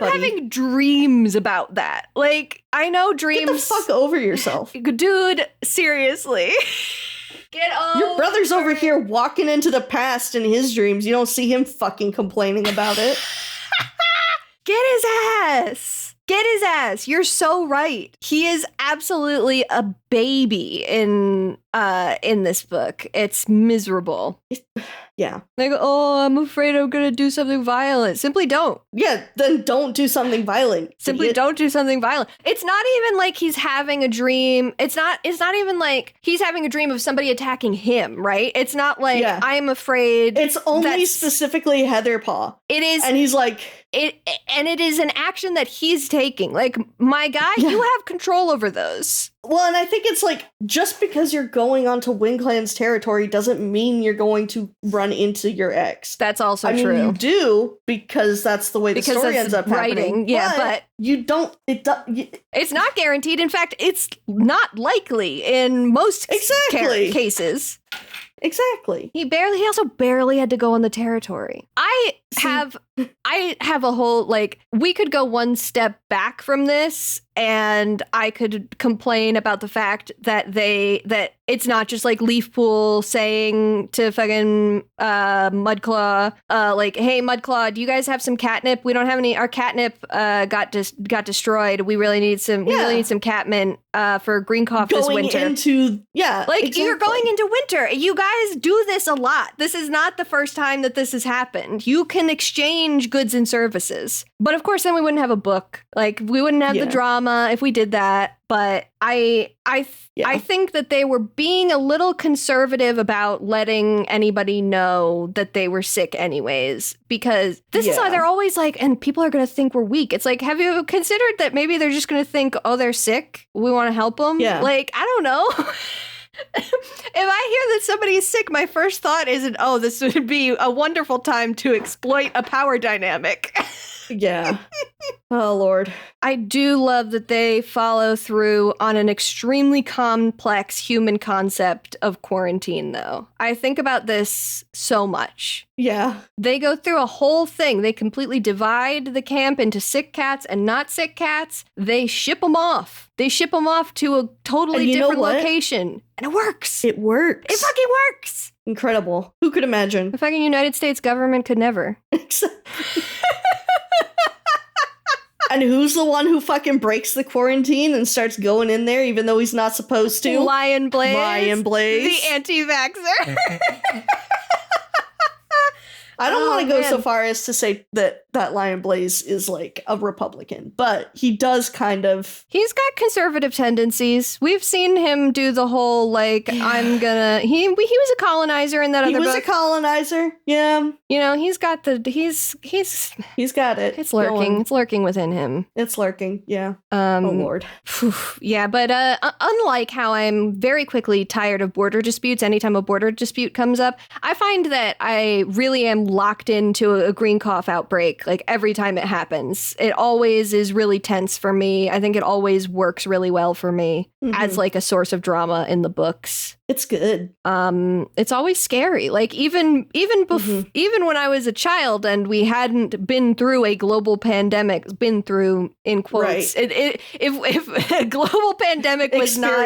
having dreams about that. Like, I know dreams. Get the fuck over yourself. Dude, seriously. Get over. Your brother's over here walking into the past in his dreams. You don't see him fucking complaining about it. Get his ass. Get his ass. You're so right. He is absolutely a baby in this book. It's miserable. Yeah. Like, oh, I'm afraid I'm going to do something violent. Simply don't. Yeah, then don't do something violent. Simply don't do something violent. It's not even like he's having a dream. It's not even like he's having a dream of somebody attacking him, right? It's not like I'm afraid. It's only specifically Heatherpaw. It is. And he's like... it is an action that he's taking. Like, my guy, you have control over those. Well, and I think it's like, just because you're going onto WingClan's territory doesn't mean you're going to run into your ex. That's also true. I mean, you do, because that's the way the story ends up happening. Yeah, but you don't... It's not guaranteed. In fact, it's not likely in most cases. Exactly. He also barely had to go on the territory. I have a whole, like, we could go one step back from this and I could complain about the fact that it's not just like Leafpool saying to fucking Mudclaw, like, hey, Mudclaw, do you guys have some catnip? We don't have any. Our catnip got destroyed. We really need some catmint for Greencough this winter. You're going into winter. You guys do this a lot. This is not the first time that this has happened. You can exchange goods and services. But of course, then we wouldn't have a book. Like, we wouldn't have the drama if we did that. But I think that they were being a little conservative about letting anybody know that they were sick anyways, because this is why they're always like, and people are going to think we're weak. It's like, have you considered that maybe they're just going to think, oh, they're sick, we want to help them? Yeah. Like, I don't know. If I hear that somebody is sick, my first thought isn't, oh, this would be a wonderful time to exploit a power dynamic. Yeah. Oh, Lord. I do love that they follow through on an extremely complex human concept of quarantine, though. I think about this so much. Yeah. They go through a whole thing. They completely divide the camp into sick cats and not sick cats. They ship them off. They ship them off to a totally different location. And it works. It works. It fucking works. Incredible. Who could imagine? The fucking United States government could never. And who's the one who fucking breaks the quarantine and starts going in there even though he's not supposed to? Lion Blaze. Lion Blaze. The anti-vaxxer. I don't want to go so man. far as to say that Lion Blaze is like a Republican, but he does kind of. He's got conservative tendencies. We've seen him do the whole like I'm gonna. He was a colonizer in that other book. He was a colonizer. Yeah. You know, he's got the he's got it. It's lurking. Going. It's lurking within him. It's lurking. Yeah. Oh Lord. Yeah, but unlike how I'm very quickly tired of border disputes, anytime a border dispute comes up, I find that I really am locked into a green cough outbreak. Like every time it happens, it always is really tense for me. I think it always works really well for me as like a source of drama in the books. It's good. It's always scary. Like even when I was a child and we hadn't been through a global pandemic, been through in quotes. Right. If a global pandemic was not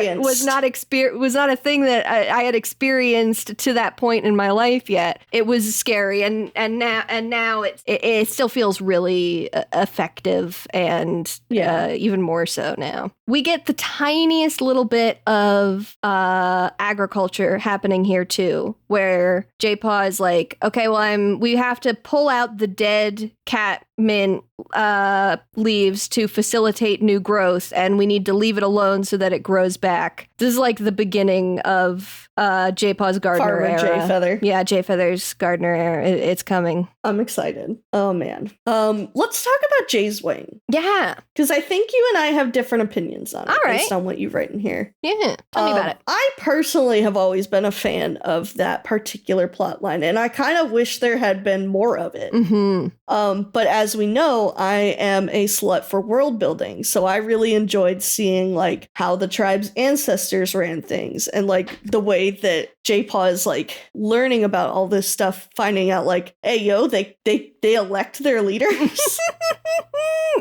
a thing that I had experienced to that point in my life yet, it was scary. And now it still feels really effective and even more so now. We get the tiniest little bit of agriculture happening here too, where Jaypaw is like, okay, well, we have to pull out the dead cat mint leaves to facilitate new growth, and we need to leave it alone so that it grows back. This is like the beginning of Jaypaw's gardener Farmer era. Jayfeather. Yeah, Jayfeather's gardener era. It's coming. I'm excited. Oh man. Let's talk about Jay's wing. Yeah, because I think you and I have different opinions on it. All right. Based on what you've written here. Yeah, tell me about it. I personally have always been a fan of that particular plot line, and I kind of wish there had been more of it. But as we know, I am a slut for world building, so I really enjoyed seeing like how the tribe's ancestors ran things, and like the way that Jaypaw is like learning about all this stuff, finding out like, hey yo, they elect their leaders.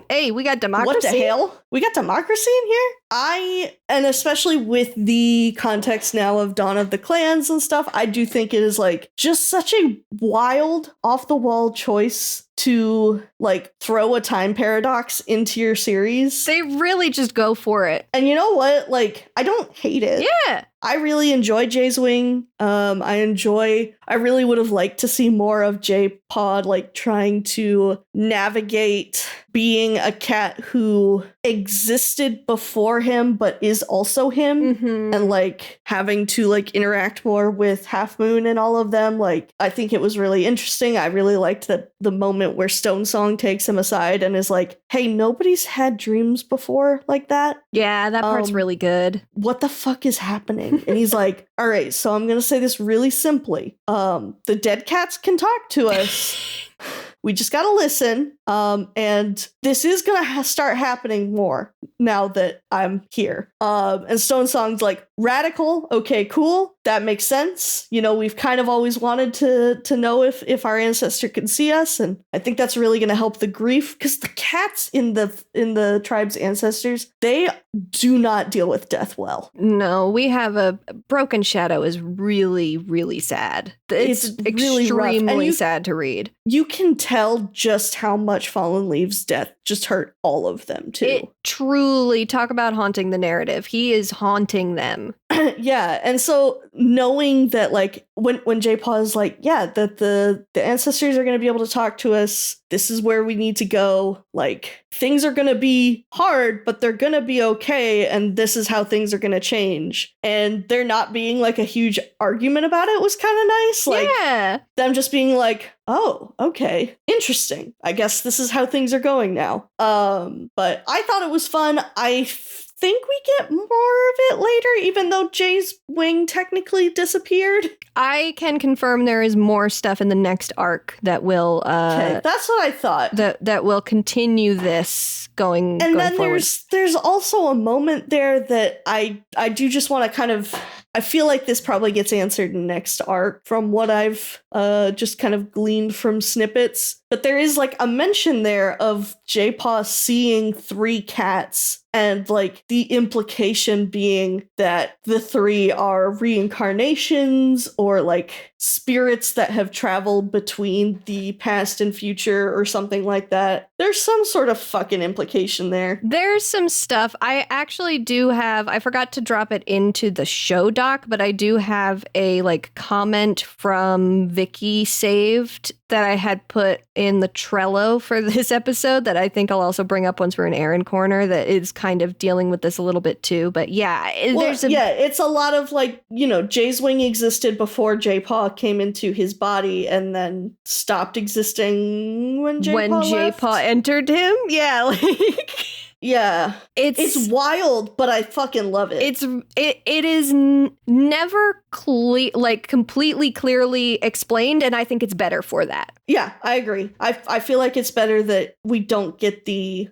Hey, we got democracy. What the hell? We got democracy in here? And especially with the context now of Dawn of the Clans and stuff, I do think it is like just such a wild, off the wall choice to like throw a time paradox into your series. They really just go for it. And you know what? Like, I don't hate it. Yeah. I really enjoy Jay's wing. I really would have liked to see more of Jaypaw like trying to navigate being a cat who existed before him but is also him, and like having to like interact more with Half Moon and all of them. Like, I think it was really interesting. I really liked that the moment where Stone Song takes him aside and is like, hey, nobody's had dreams before like that. Yeah, that part's really good. What the fuck is happening? And he's like, all right, so I'm gonna say this really simply. The dead cats can talk to us. We just gotta listen. And this is gonna start happening more now that I'm here. And Stone Song's like, radical, okay, cool. That makes sense. You know, we've kind of always wanted to know if our ancestor can see us, and I think that's really gonna help the grief, because the cats in the tribe's ancestors, they do not deal with death well. No, we have a Broken Shadow is really, really sad. It's really extremely sad to read. You can tell just how much Fallen Leaves' death just hurt all of them too. It truly, talk about haunting the narrative. He is haunting them. Yeah, and so knowing that like when Jaypaw is like, yeah, that the ancestors are going to be able to talk to us, this is where we need to go, like things are going to be hard but they're going to be okay, and this is how things are going to change, and there not being like a huge argument about it was kind of nice. Like, yeah, them just being like, oh, okay, interesting, I guess this is how things are going now. But I thought it was fun. I think we get more of it later, even though Jay's wing technically disappeared. I can confirm there is more stuff in the next arc that will okay, that's what I thought. That will continue this going and then forward. There's also a moment there that I do just want to kind of, I feel like this probably gets answered in next arc from what I've just kind of gleaned from snippets. But there is like a mention there of Jaypaw seeing 3 cats, and like the implication being that the 3 are reincarnations or like spirits that have traveled between the past and future or something like that. There's some sort of fucking implication there. There's some stuff. I actually do have, I forgot to drop it into the show doc, but I do have a like comment from Vicky saved that I had put in the Trello for this episode that I think I'll also bring up once we're in Erin Corner that is kind of dealing with this a little bit too. But yeah, it's a lot of like, Jay's wing existed before Jaypaw came into his body and then stopped existing when Jaypaw entered him. Yeah, like yeah, it's wild, but I fucking love it. It is never completely clearly explained, and I think it's better for that. Yeah, I agree. I feel like it's better that we don't get the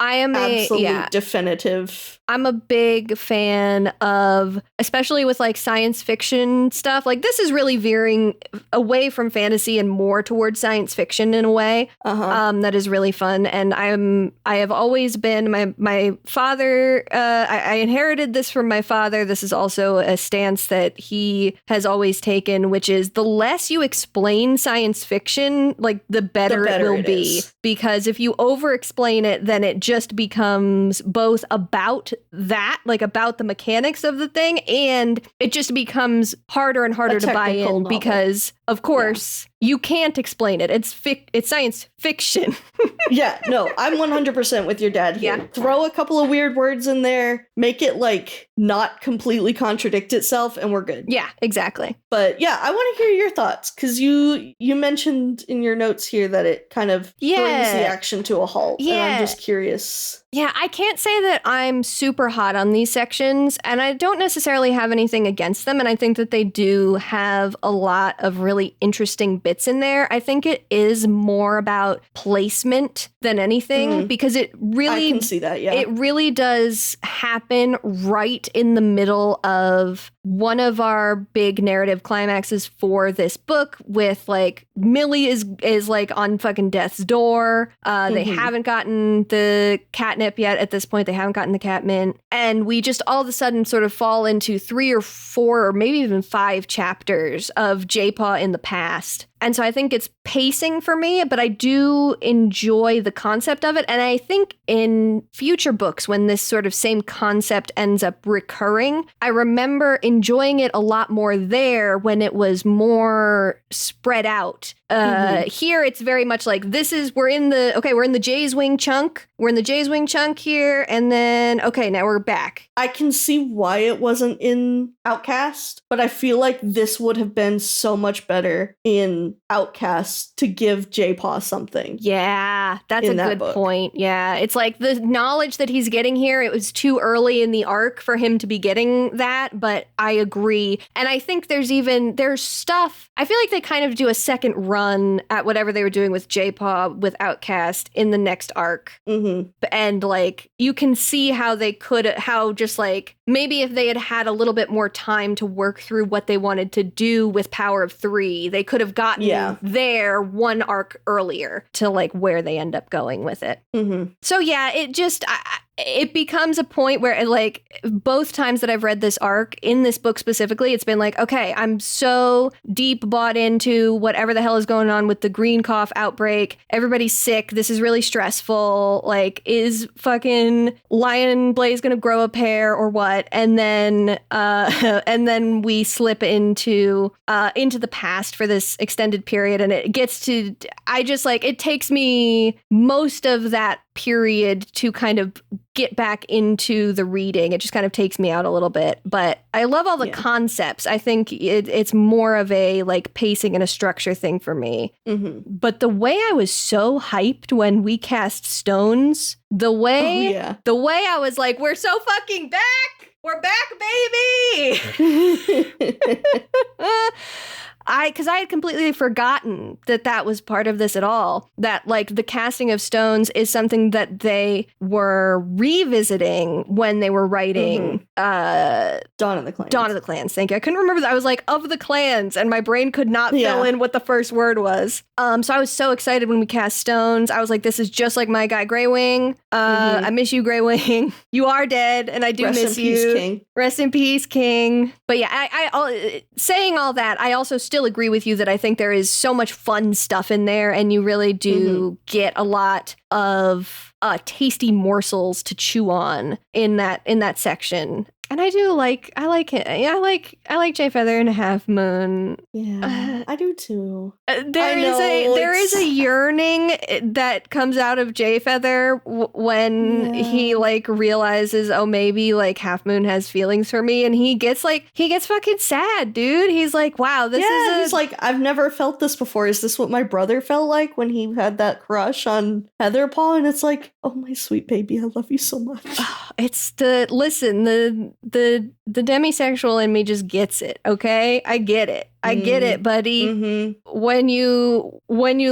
absolute definitive. I'm a big fan of, especially with like science fiction stuff. Like this is really veering away from fantasy and more towards science fiction in a way. That is really fun, and I have always been my father. I inherited this from my father. This is also a stance that he has always taken, which is the less you explain science fiction, like the better it will be. Because if you over-explain it, then it just becomes both about that, like about the mechanics of the thing, and it just becomes harder and harder to buy in novel. Because, of course, you can't explain it. It's science fiction. Yeah, no, I'm 100% with your dad here. Yeah. Throw a couple of weird words in there, make it like not completely contradict itself, and we're good. Yeah, exactly. But yeah, I want to hear your thoughts, because you mentioned in your notes here that it kind of brings the action to a halt. Yeah. And I'm just curious. Yeah, I can't say that I'm super hot on these sections, and I don't necessarily have anything against them, and I think that they do have a lot of really interesting bits in there. I think it is more about placement than anything, because it really... I can see that, yeah. It really does happen right in the middle of one of our big narrative climaxes for this book, with like Millie is like on fucking death's door. They haven't gotten the catnip yet at this point. They haven't gotten the cat mint. And we just all of a sudden sort of fall into 3 or 4 or maybe even 5 chapters of Jaypaw in the past. And so I think it's pacing for me, but I do enjoy the concept of it. And I think in future books, when this sort of same concept ends up recurring, I remember enjoying it a lot more there when it was more spread out. Here, it's very much like we're in the Jay's wing chunk. We're in the Jay's wing chunk here. And then, okay, now we're back. I can see why it wasn't in Outcast, but I feel like this would have been so much better in Outcast to give Jaypaw something. Yeah, that's a good point. Yeah, it's like the knowledge that he's getting here, it was too early in the arc for him to be getting that, but I agree. And I think there's stuff, I feel like they kind of do a second run at whatever they were doing with Jaypaw with Outcast in the next arc. And like, you can see how just like, maybe if they had had a little bit more time to work through what they wanted to do with Power of 3, they could have gotten there one arc earlier to like where they end up going with it. So yeah, it becomes a point where like both times that I've read this arc in this book specifically, it's been like, okay, I'm so deep bought into whatever the hell is going on with the green cough outbreak. Everybody's sick. This is really stressful. Like, is fucking Lion Blaze going to grow a pair or what? And then we slip into the past for this extended period. And it gets to, it takes me most of that period to kind of get back into the reading. It just kind of takes me out a little bit, but I love all the concepts. I think it's more of a like pacing and a structure thing for me. But the way I was so hyped when we cast Stones, the way I was like, we're so fucking back. We're back, baby. Because I had completely forgotten that was part of this at all. That, like, the casting of Stones is something that they were revisiting when they were writing Dawn of the Clans. Dawn of the Clans, thank you. I couldn't remember that. I was like, of the clans, and my brain could not fill in what the first word was. So I was so excited when we cast Stones. I was like, this is just like my guy, Greywing. I miss you, Greywing. You are dead, and I do miss you. Rest in peace, King. Rest in peace, King. But yeah, saying all that, I also still agree with you that I think there is so much fun stuff in there, and you really do get a lot of tasty morsels to chew on in that section. And I like it. Yeah, I like Jay Feather and Half Moon. Yeah, I do too. There is a yearning that comes out of Jay Feather when he like realizes, oh, maybe like Half Moon has feelings for me, and he gets fucking sad, dude. He's like, wow, he's like, I've never felt this before. Is this what my brother felt like when he had that crush on Heatherpaw? And it's like, oh, my sweet baby, I love you so much. It's the demisexual in me just gets it. Okay, I get it. I get it, buddy. Mm-hmm. When you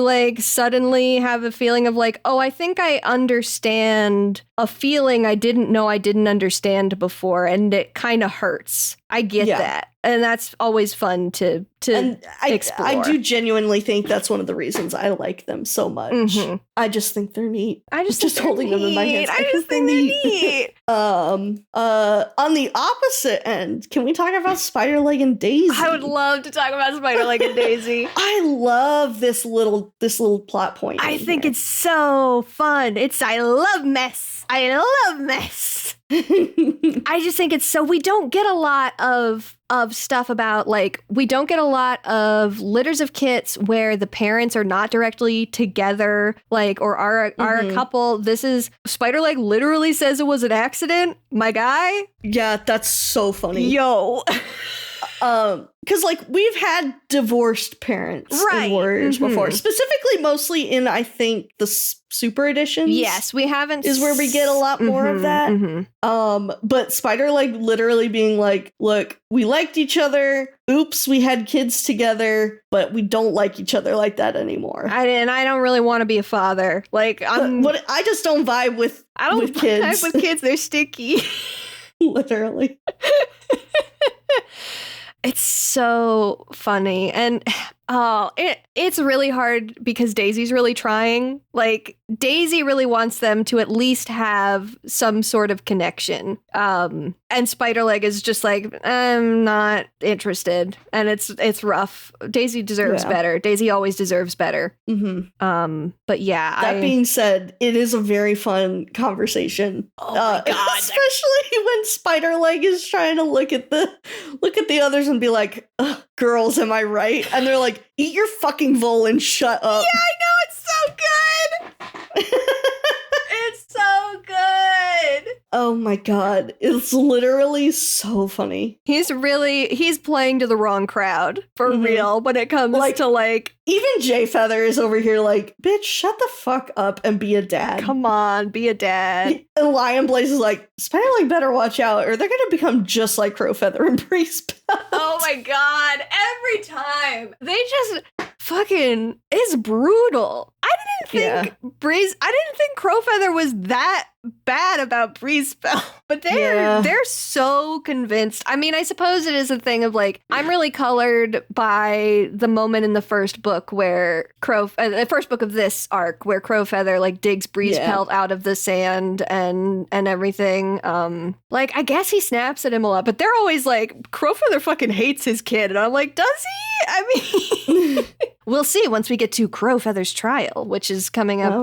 like suddenly have a feeling of like, oh, I think I understand a feeling I didn't know I didn't understand before, and it kind of hurts. I get that. And that's always fun to explore. I do genuinely think that's one of the reasons I like them so much. Mm-hmm. I just think they're neat. I just holding them in my hands. I just think they're neat. On the opposite end, can we talk about Spiderleg and Daisy? I would love to talk about Spiderleg and Daisy. I love this little plot point. I think it's so fun. I love mess. I just think it's so, we don't get a lot of stuff about, like, we don't get a lot of litters of kits where the parents are not directly together, like, or are a couple. This is, Spiderleg literally says it was an accident, my guy. Yeah, that's so funny. Yo. Because, like, we've had divorced parents in Warriors before, specifically mostly in, I think, the super editions. Yes, we haven't. Is where we get a lot more of that. But Spiderleg literally being like, look, we liked each other. Oops, we had kids together, but we don't like each other like that anymore. I don't really want to be a father. Like, I just don't vibe with kids. Vibe with kids. They're sticky. Literally. It's so funny. And it's really hard because Daisy's really trying. Like, Daisy really wants them to at least have some sort of connection. And Spiderleg is just like, I'm not interested. And it's rough. Daisy deserves better. Daisy always deserves better. But yeah. That being said, it is a very fun conversation. Oh my God. Especially when Spiderleg is trying to look at the others and be like, girls, am I right? And they're like, eat your fucking vole and shut up. Yeah, I know, it's so good. It's so good. Oh my God. It's literally so funny. He's playing to the wrong crowd for real when it comes to like. Even Jay Feather is over here like, bitch, shut the fuck up and be a dad. Come on, be a dad. And Lion Blaze is like, Spiderleg better watch out or they're going to become just like Crow Feather and Breeze Belt. Oh my God. Every time. They just fucking, it's brutal. I didn't think Crowfeather was that bad about Breeze Belt, but they're so convinced. I mean, I suppose it is a thing of like, I'm really colored by the moment in the first book where the first book of this arc where Crowfeather like digs Breeze Belt out of the sand and everything. Like, I guess he snaps at him a lot, but they're always like, Crowfeather fucking hates his kid, and I'm like, does he? I mean, we'll see once we get to Crowfeather's trial, which is coming up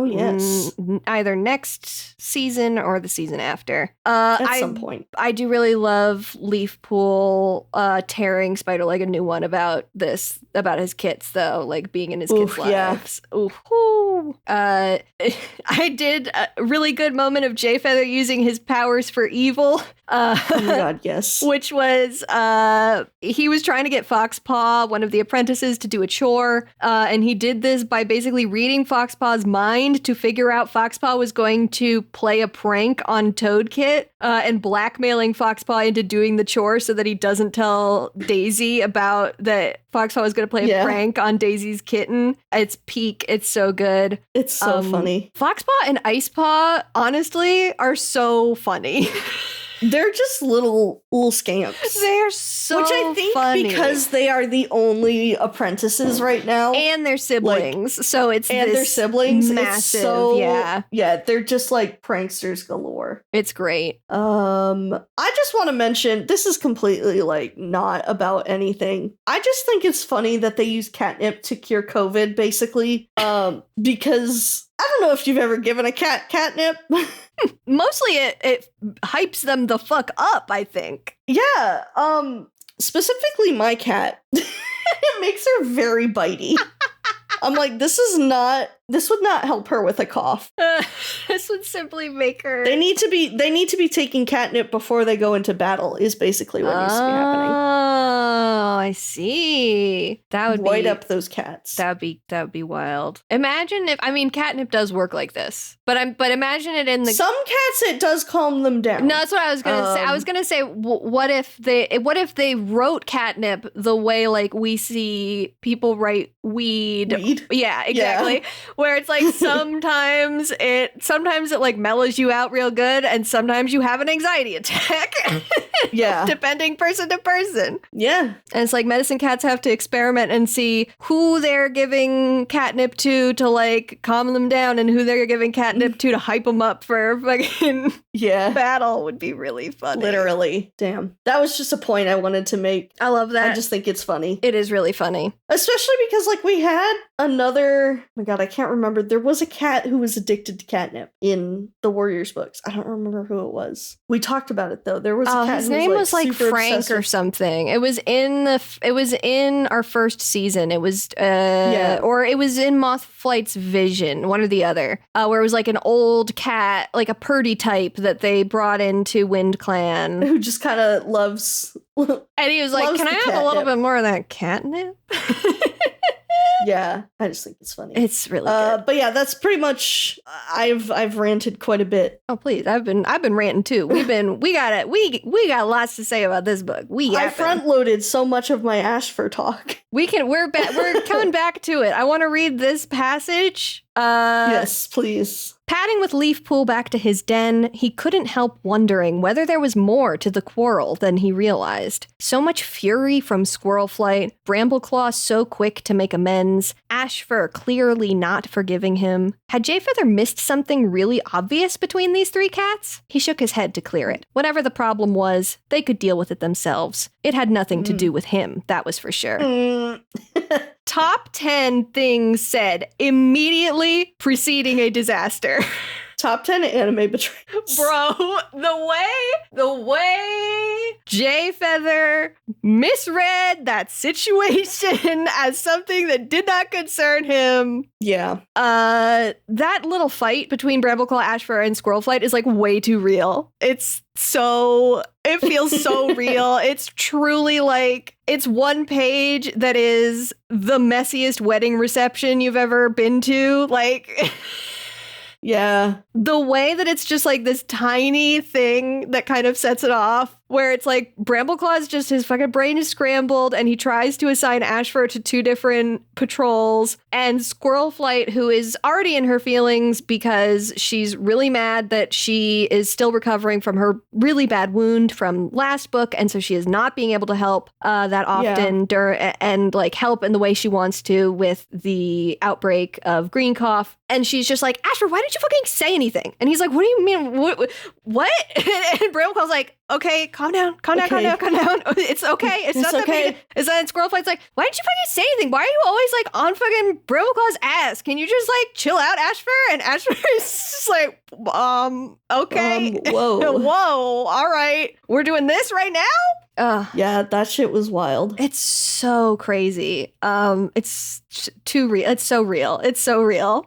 either next season or the season after. At some point. I do really love Leafpool tearing Spiderleg a new one about his kits, though, like being in his kids' lives. Ooh. I did a really good moment of Jay Feather using his powers for evil. Oh my God, yes. Which was, he was trying to get Foxpaw, one of the apprentices, to do a chore. And he did this by basically reading Foxpaw's mind to figure out Foxpaw was going to play a prank on Toadkit, and blackmailing Foxpaw into doing the chore so that he doesn't tell Daisy about that Foxpaw was going to play a prank on Daisy's kitten. It's peak. It's so good. It's so funny. Foxpaw and Icepaw, honestly, are so funny. They're just little scamps. They're so funny. Which I think because they are the only apprentices right now. And their siblings. Like, so it's and their siblings. Massive, yeah, they're just like pranksters galore. It's great. I just want to mention, this is completely like not about anything. I just think it's funny that they use catnip to cure COVID, basically. Because don't know if you've ever given a cat catnip. Mostly it hypes them the fuck up, I think. Yeah, specifically my cat. It makes her very bitey. I'm like, this would not help her with a cough. This would simply make her. They need to be taking catnip before they go into battle, is basically what needs to be happening. Oh, I see. That would Light up those cats. That would be wild. Imagine if, I mean, catnip does work like this, but imagine it in the. Some cats, it does calm them down. No, that's what I was gonna say. I was gonna say, what if they wrote catnip the way like we see people write weed? Yeah, exactly. Yeah. Where it's like sometimes it like mellows you out real good, and sometimes you have an anxiety attack. Yeah, depending person to person. Yeah, and it's like medicine cats have to experiment and see who they're giving catnip to like calm them down, and who they're giving catnip to hype them up for fucking battle. Would be really funny. Literally, damn. That was just a point I wanted to make. I love that. I just think it's funny. It is really funny, especially because like we had another. Oh my god, I can't remember. There was a cat who was addicted to catnip in the Warriors books. I don't remember who it was. We talked about it though. There was a cat. His name was like Frank obsessive. Or something. It was in our first season. It was or it was in Moth Flight's vision, one or the other. Where it was like an old cat, like a Purdy type that they brought into Wind Clan, who just kind of loves. And he was like, "Can I have a little bit more of that catnip?" Yeah, I just think it's funny. It's really good. But yeah, that's pretty much. I've ranted quite a bit. Oh please, I've been ranting too. We got lots to say about this book. I front loaded so much of my Ashfur talk. We're coming back to it. I want to read this passage. Yes, please. Padding with Leafpool back to his den, he couldn't help wondering whether there was more to the quarrel than he realized. So much fury from Squirrel Flight, Brambleclaw so quick to make amends, Ashfur clearly not forgiving him. Had Jayfeather missed something really obvious between these three cats? He shook his head to clear it. Whatever the problem was, they could deal with it themselves. It had nothing to do with him, that was for sure. Top 10 things said immediately preceding a disaster. Top 10 anime betrayals. Bro, the way Jayfeather misread that situation as something that did not concern him. Yeah. That little fight between Brambleclaw, Ashfur, and Squirrel Flight is like way too real. It feels so real. It's truly like, it's one page that is the messiest wedding reception you've ever been to. Like... Yeah. The way that it's just like this tiny thing that kind of sets it off, where it's like Brambleclaw's just, his fucking brain is scrambled and he tries to assign Ashfur to two different patrols, and Squirrel Flight, who is already in her feelings because she's really mad that she is still recovering from her really bad wound from last book, and so she is not being able to help that often and like help in the way she wants to with the outbreak of green cough. And she's just like, Ashfur, why didn't you fucking say anything? And he's like, what do you mean? What? And Brambleclaw's like, okay, calm down. It's okay. It's not okay. that big. It's then Squirrel Flight's like, why didn't you fucking say anything? Why are you always like on fucking Brambleclaw's ass? Can you just like chill out, Ashfur? And Ashfur is just like, okay. Whoa. Whoa. All right. We're doing this right now? Yeah, that shit was wild. It's so crazy. It's too real. It's so real.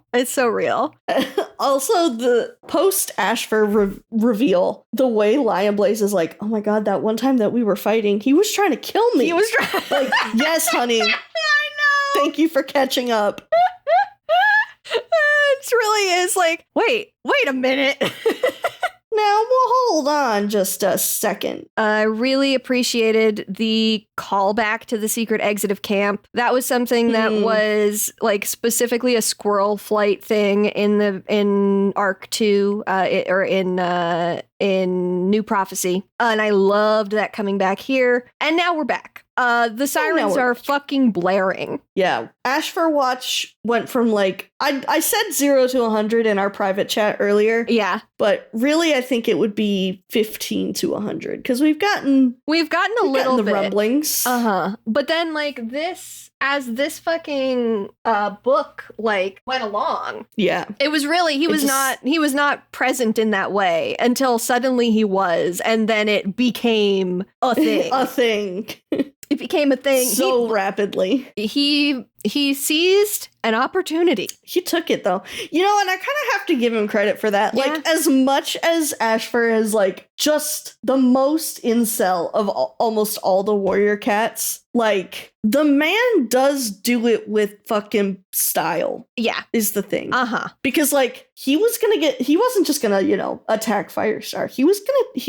Also, the post Ashfur reveal, the way Lion Blaze is like, oh my god, that one time that we were fighting, he was trying to kill me. He was trying. Like, yes, honey. I know. Thank you for catching up. It really is like, wait a minute. Now, well, hold on just a second. I really appreciated the callback to the secret exit of camp. That was something that was like specifically a Squirrel Flight thing in Arc 2 or in New Prophecy. And I loved that coming back here. And now we're back. The sirens are fucking blaring. Yeah. Ashfur Watch went from like, I said 0 to 100 in our private chat earlier. Yeah. But really, I think it would be 15 to 100 because we've gotten a little bit. The rumblings. But then like this, as this fucking book like went along. Yeah. It was really he was not present in that way until suddenly he was, and then it became a thing. A thing. It became a thing So rapidly. He seized an opportunity. He took it though. You know, and I kind of have to give him credit for that. Yeah. Like, as much as Ashfur is like just the most incel of almost all the warrior cats, like, the man does do it with fucking style. Yeah. Is the thing. Because like, he wasn't just gonna, you know, attack Firestar. He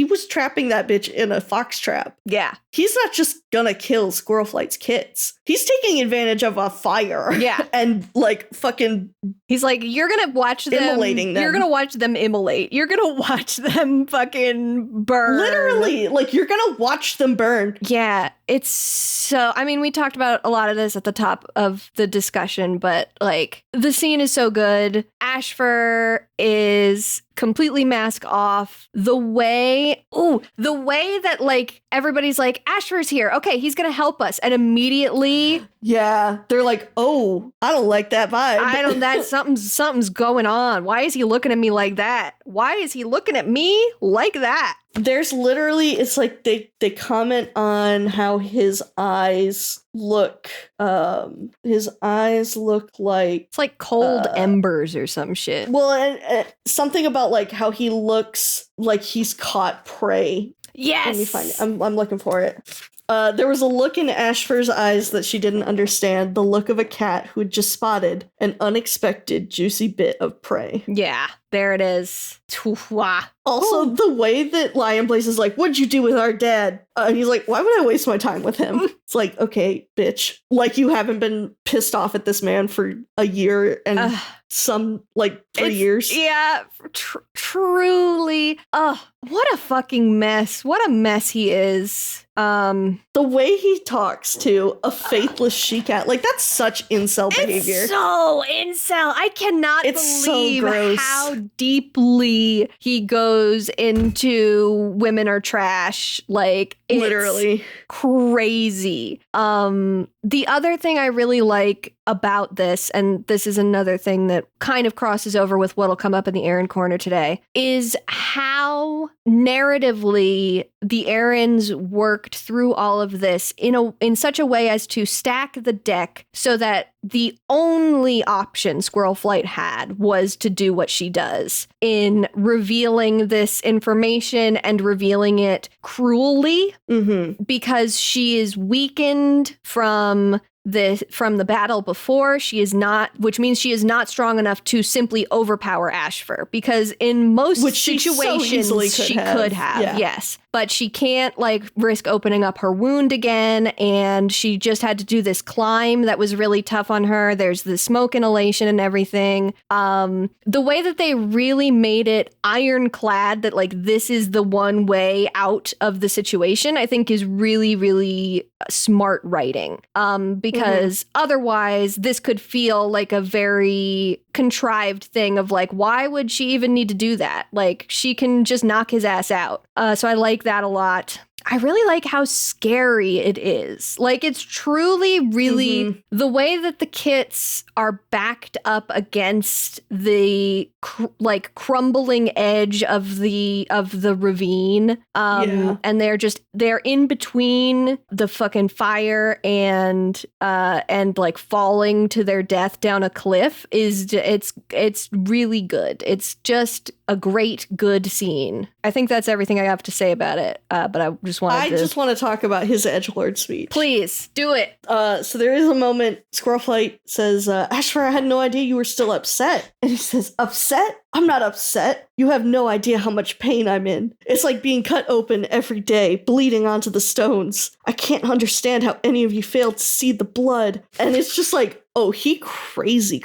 was trapping that bitch in a fox trap. Yeah. He's not just gonna kill Squirrelflight's kids. He's taking advantage of a fire. Yeah. And like fucking he's like, you're gonna watch them immolating them. You're gonna watch them immolate. You're gonna watch them fucking burn. Literally, like, you're gonna watch them burn. Yeah. It's so, I mean, we talked about a lot of this at the top of the discussion, but like, the scene is so good. Ashfur is completely mask off. The way that like everybody's like, Ashfur's here. Okay, he's gonna help us. And immediately, yeah, they're like, oh, I don't like that vibe. That something's going on. Why is he looking at me like that? Why is he looking at me like that? There's literally, it's like they comment on how his eyes look. His eyes look like it's like cold embers or some shit. Well, and something about like how he looks like he's caught prey. Yes. Let me find it. I'm looking for it. There was a look in Ashfur's eyes that she didn't understand, the look of a cat who had just spotted an unexpected juicy bit of prey. Yeah, there it is. Also, the way that Lion Blaze is like, what'd you do with our dad? And he's like, why would I waste my time with him? It's like, okay, bitch. Like, you haven't been pissed off at this man for a year and some, like, 3 years. Yeah, truly. What a fucking mess. What a mess he is. The way he talks to a faithless she-cat, like, that's such incel behavior. It's so incel. I cannot believe how deeply he goes into women are trash. Like, it's literally crazy. The other thing I really like about this, and this is another thing that kind of crosses over with what'll come up in the Erin Corner today, is how narratively the Erins worked through all of this in such a way as to stack the deck so that the only option Squirrelflight had was to do what she does in revealing this information and revealing it cruelly, because she is weakened from the battle before. She is not, which means she is not strong enough to simply overpower Ashfur, because in most situations she could have, yes. But she can't like risk opening up her wound again, and she just had to do this climb that was really tough on her. There's the smoke inhalation and everything. The way that they really made it ironclad that like this is the one way out of the situation, I think is really, really smart writing. Because otherwise this could feel like a very contrived thing of like, why would she even need to do that? Like, she can just knock his ass out. So I like that a lot. I really like how scary it is. Like, it's truly, really the way that the kits are backed up against the crumbling edge of the ravine. And they're in between the fucking fire and like falling to their death down a cliff. It's really good. It's just a great, good scene. I think that's everything I have to say about it. But I just want to talk about his edgelord speech. Please do it. So there is a moment. Squirrelflight says, "Ashfur, I had no idea you were still upset." And he says, "Upset? I'm not upset. You have no idea how much pain I'm in. It's like being cut open every day, bleeding onto the stones. I can't understand how any of you failed to see the blood." And it's just like, oh, he crazy.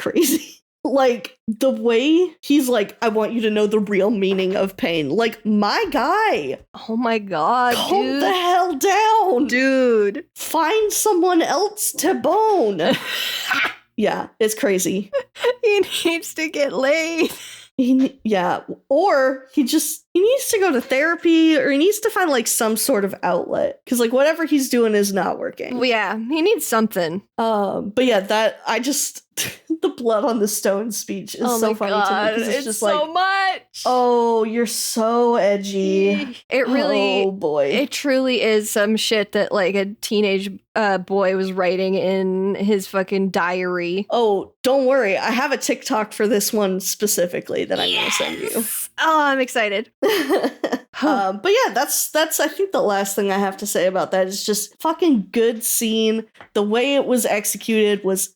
Like, the way he's like, I want you to know the real meaning of pain. Like, my guy. Oh my God, calm dude. the hell down. Dude. Find someone else to bone. Yeah, it's crazy. He needs to get laid. Or he just he needs to go to therapy, or he needs to find like some sort of outlet, because like whatever he's doing is not working. Well, yeah, he needs something. But yeah, that I just the blood on the stone speech is so funny to me, because it's just so like, much. oh, you're so edgy. It really, oh boy, it truly is some shit that like a teenage boy was writing in his fucking diary. Oh, don't worry, I have a TikTok for this one specifically that I'm gonna send you. Oh, I'm excited. But yeah, that's I think the last thing I have to say about that is just fucking good scene. The way it was executed was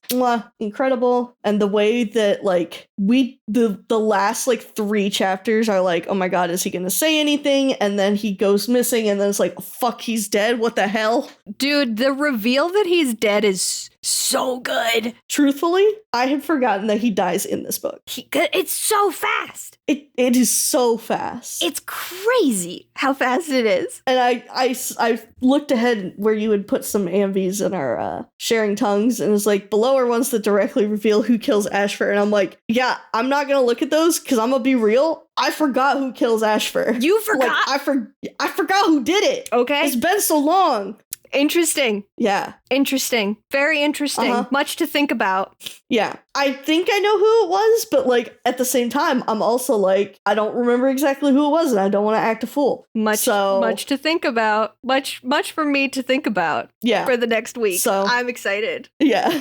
incredible, and the way that like the last like 3 chapters are like, oh my god, is he gonna say anything? And then he goes missing, and then it's like, oh, fuck, he's dead. What the hell, dude? The reveal that he's dead is so good. Truthfully, I had forgotten that he dies in this book. It's so fast. It is so fast. It's crazy how fast it is. And I looked ahead where you would put some AMVs in our sharing tongues, and it's like below are ones that directly reveal who kills Ashfur. And I'm like, yeah, I'm not gonna look at those because I'm gonna be real. I forgot who kills Ashfur. You forgot? Like, I forgot who did it. Okay. It's been so long. Interesting. Yeah. Interesting. Very interesting. Much to think about. Yeah. I think I know who it was, but like at the same time, I'm also like, I don't remember exactly who it was, and I don't want to act a fool. Much to think about. Much for me to think about. Yeah. For the next week. So I'm excited. Yeah.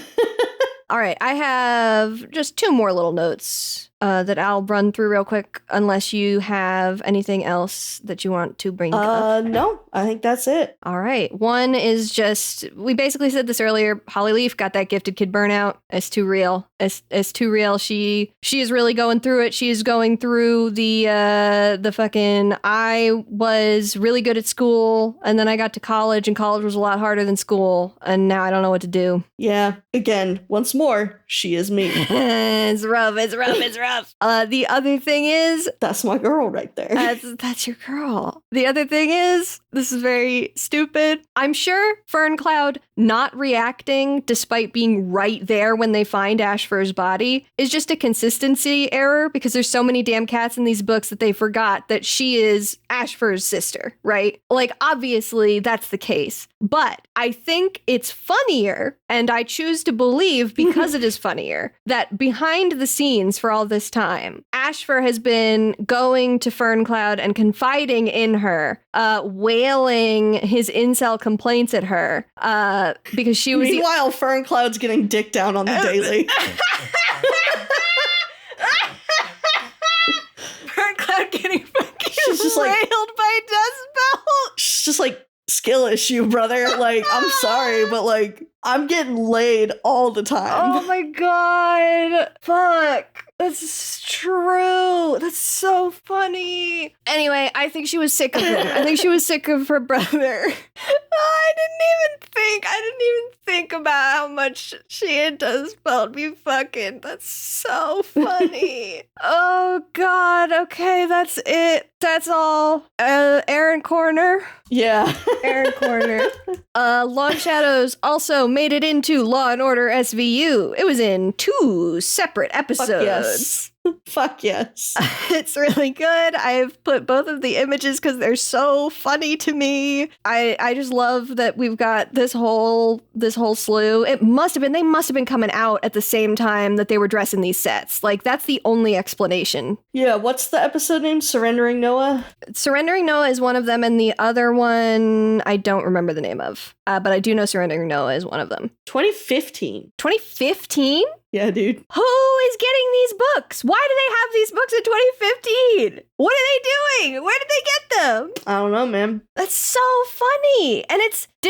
All right. I have just 2 more little notes that I'll run through real quick, unless you have anything else that you want to bring up. No, I think that's it. All right. One is just, we basically said this earlier, Holly Leaf got that gifted kid burnout. It's too real. It's too real. She is really going through it. She is going through the fucking, I was really good at school, and then I got to college, and college was a lot harder than school, and now I don't know what to do. Yeah. Again, once more, she is me. It's rough. The other thing is, that's my girl right there. That's your girl. The other thing is, this is very stupid. I'm sure Fern Cloud not reacting despite being right there when they find Ashfur's body is just a consistency error, because there's so many damn cats in these books that they forgot that she is Ashfur's sister, right? Like, obviously that's the case. But I think it's funnier, and I choose to believe, because it is funnier, that behind the scenes for all this time, Ashfur has been going to Ferncloud and confiding in her, wailing his incel complaints at her, because she was. Meanwhile, Ferncloud's getting dick down on the daily. Ferncloud getting fucking she's just railed by Dustbelt. She's just like, skill issue, brother. Like, I'm sorry, but like, I'm getting laid all the time. Oh my god. Fuck. That's true. That's so funny. Anyway, I think she was sick of him. I think she was sick of her brother. I didn't even think about how much she and Dustbelt be fucking. That's so funny. Oh god. Okay, that's it. That's all. Erin Corner. Yeah. Erin Corner. Long Shadows also made it into Law and Order SVU. It was in 2 separate episodes. Fuck yes. Fuck yes. It's really good. I've put both of the images because they're so funny to me. I just love that we've got this whole slew. They must have been coming out at the same time that they were dressing these sets. Like, that's the only explanation. Yeah, what's the episode name? Surrendering Noah? Surrendering Noah is one of them, and the other one I don't remember the name of. But I do know Surrendering Noah is one of them. 2015. 2015? Yeah, dude. Who is getting these books? Why do they have these books in 2015? What are they doing? Where did they get them? I don't know, man. That's so funny. And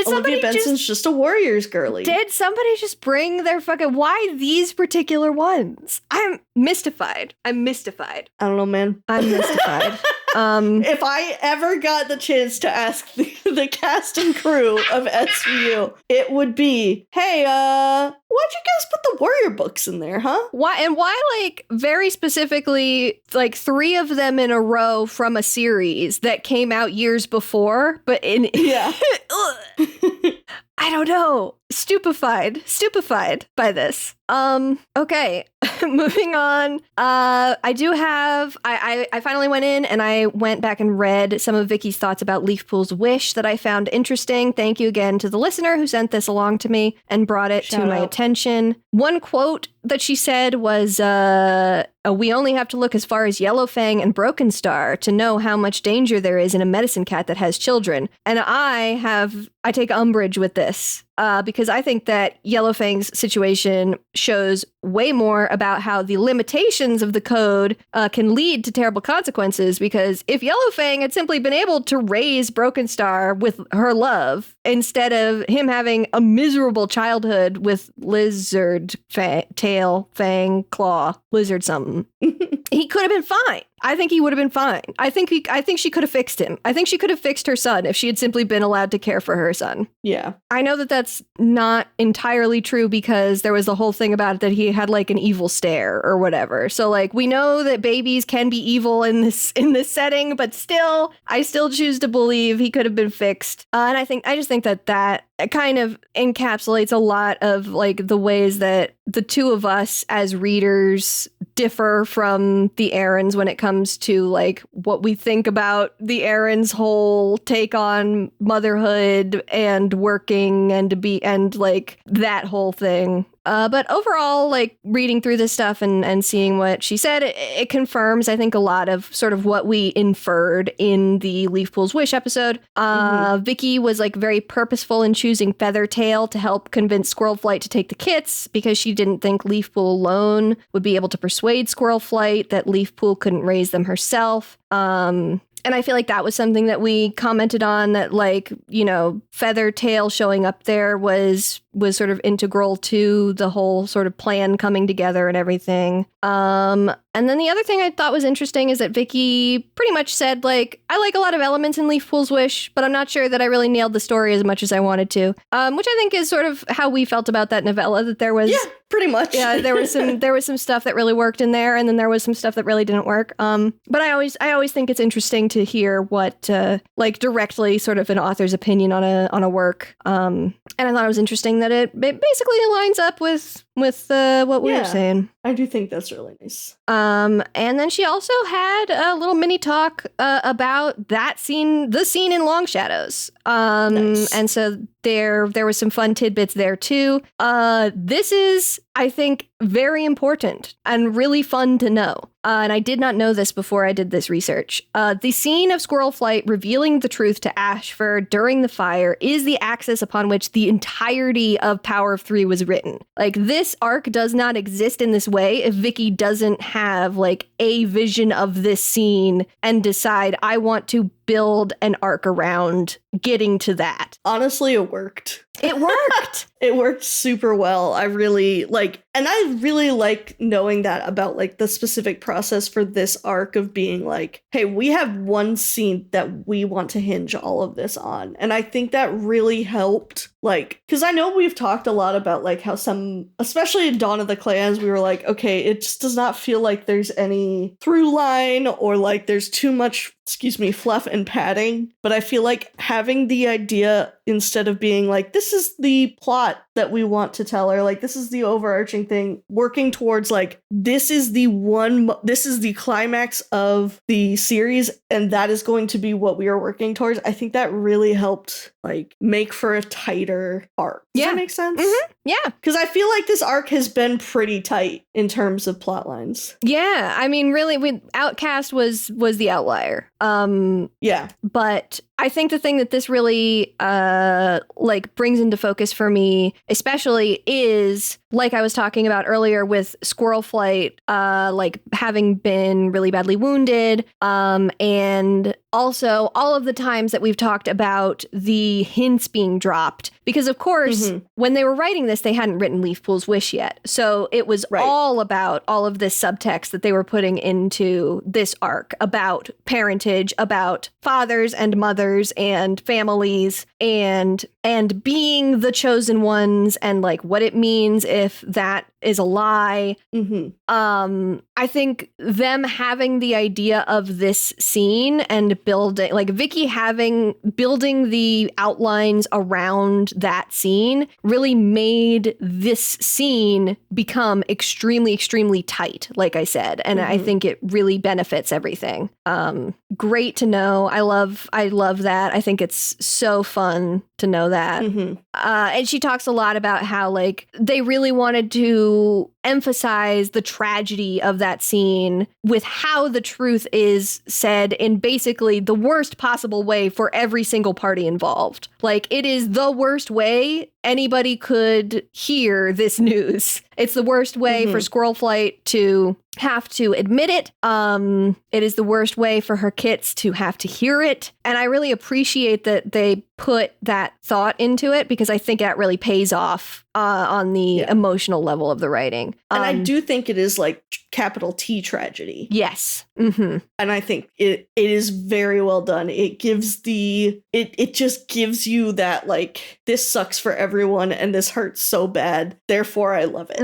Olivia Benson's just a Warriors girly. Did somebody just bring their fucking, why these particular ones? I'm mystified. I don't know, man. I'm mystified. If I ever got the chance to ask the cast and crew of SVU, it would be, hey, why'd you guys put the Warrior books in there, huh? Why, like, very specifically, like, 3 of them in a row from a series that came out years before, but yeah. I don't know. Stupefied by this. Okay. moving on. I do have, I finally went in and I went back and read some of Vicky's thoughts about Leafpool's wish that I found interesting. Thank you again to the listener who sent this along to me and brought it to my attention. One quote that she said was, we only have to look as far as Yellowfang and Broken Star to know how much danger there is in a medicine cat that has children. And I take umbrage with this because I think that Yellowfang's situation shows way more about how the limitations of the code can lead to terrible consequences, because if Yellowfang had simply been able to raise Broken Star with her love instead of him having a miserable childhood with lizard tail, fang, claw, lizard something, he could have been fine. I think he would have been fine. I think she could have fixed him. I think she could have fixed her son if she had simply been allowed to care for her son. Yeah. I know that that's not entirely true because there was the whole thing about it that he had like an evil stare or whatever. So like we know that babies can be evil in this setting, but still, I still choose to believe he could have been fixed. And I just think that kind of encapsulates a lot of like the ways that the two of us as readers differ from the Erins when it comes to like what we think about the Erins' whole take on motherhood and working and like that whole thing. But overall, like reading through this stuff and seeing what she said, it confirms, I think, a lot of sort of what we inferred in the Leafpool's Wish episode. Vicky was like very purposeful in choosing Feathertail to help convince Squirrelflight to take the kits because she didn't think Leafpool alone would be able to persuade Squirrelflight that Leafpool couldn't raise them herself. And I feel like that was something that we commented on, that like, you know, Feathertail showing up there was sort of integral to the whole sort of plan coming together and everything. And then the other thing I thought was interesting is that Vicky pretty much said, like, I like a lot of elements in Leafpool's Wish, but I'm not sure that I really nailed the story as much as I wanted to. Which I think is sort of how we felt about that novella, that there was... Yeah, pretty much. Yeah, there was some stuff that really worked in there, and then there was some stuff that really didn't work. But I always think it's interesting to hear what, like, directly sort of an author's opinion on a work. And I thought it was interesting that it basically aligns up with what we were saying. I do think that's really nice. And then she also had a little mini talk about the scene in Long Shadows. Nice. And so there was some fun tidbits there too. This is, I think, very important and really fun to know. And I did not know this before I did this research. The scene of Squirrelflight revealing the truth to Ashford during the fire is the axis upon which the entirety of Power of Three was written. Like, this arc does not exist in this way if Vicky doesn't have like a vision of this scene and decide, I want to build an arc around getting to that. Honestly, it worked. It worked. It worked super well. I really like knowing that about like the specific process for this arc of being like, hey, we have one scene that we want to hinge all of this on. And I think that really helped, like, because I know we've talked a lot about like how some, especially in Dawn of the Clans, we were like, okay, it just does not feel like there's any through line or like there's too much, fluff and padding. But I feel like having the idea, instead of being like, this is the plot that we want to tell, or like, this is the overarching thing, working towards like, this is the climax of the series, and that is going to be what we are working towards. I think that really helped like make for a tighter arc. Does that make sense? Mm-hmm. Yeah. Because I feel like this arc has been pretty tight in terms of plot lines. Yeah. I mean, really, Outcast was the outlier. Yeah. But I think the thing that this really like brings into focus for me, especially, is like I was talking about earlier with Squirrelflight, like having been really badly wounded, and also all of the times that we've talked about the hints being dropped. Because, of course, when they were writing this, they hadn't written Leafpool's Wish yet. So it was all about all of this subtext that they were putting into this arc about parentage, about fathers and mothers and families and being the chosen ones, and like what it means if that is a lie. Mm-hmm. I think them having the idea of this scene and building, like Vicky building the outlines around that scene really made this scene become extremely, extremely tight, like I said. And I think it really benefits everything. Great to know. I love that. I think it's so fun to know that. And she talks a lot about how like they really wanted to emphasize the tragedy of that scene with how the truth is said in basically the worst possible way for every single party involved. Like, it is the worst way anybody could hear this news. It's the worst way for Squirrel Flight to have to admit it. It is the worst way for her kits to have to hear it. And I really appreciate that they put that thought into it, because I think that really pays off on the emotional level of the writing. And I do think it is like capital T tragedy. Yes. And I think it is very well done. It gives it just gives you that like, this sucks for everyone and this hurts so bad, therefore I love it.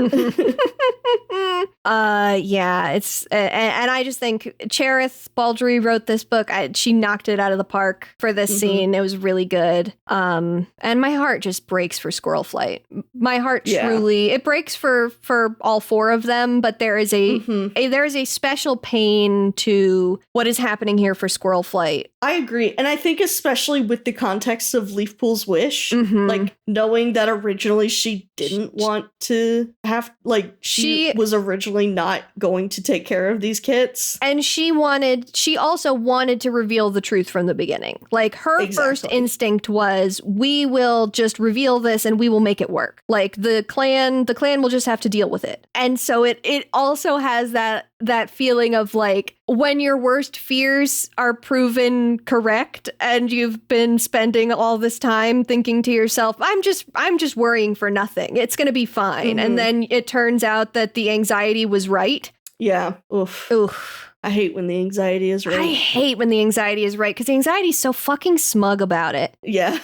It's and I just think Cherith Baldry wrote this book. She knocked it out of the park for this scene. It was really good. And my heart just breaks for Squirrel Flight. My heart truly, it breaks for all four of them, but there is there is a special pain to what is happening here for Squirrel Flight. I agree. And I think especially with the context of Leafpool's wish, like knowing that originally she didn't want to have, like, she was originally not going to take care of these kits. And she also wanted to reveal the truth from the beginning. Like, her first instinct was, we will just reveal this and we will make it work. Like, the clan will just have to deal with it. And so it also has that feeling of like, when your worst fears are proven correct and you've been spending all this time thinking to yourself, I'm just worrying for nothing, it's going to be fine. And then it turns out that the anxiety was right. Yeah. Oof. I hate when the anxiety is right. I hate when the anxiety is right, because the anxiety is so fucking smug about it. Yeah.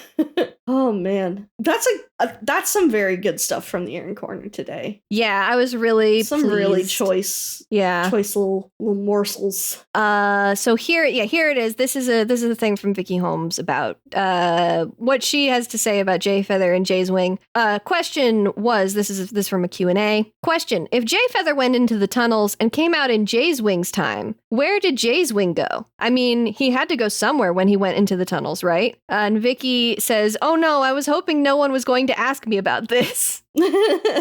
Oh man, that's some very good stuff from the Erin Corner today. Yeah, I was really some pleased. Really choice little morsels. So here it is. This is a thing from Vicky Holmes about what she has to say about Jay Feather and Jay's Wing. Question was, this from a Q&A. Question: if Jay Feather went into the tunnels and came out in Jay's Wing's time, where did Jay's Wing go? I mean, he had to go somewhere when he went into the tunnels, right? And Vicky says, "Oh no, I was hoping no one was going to ask me about this."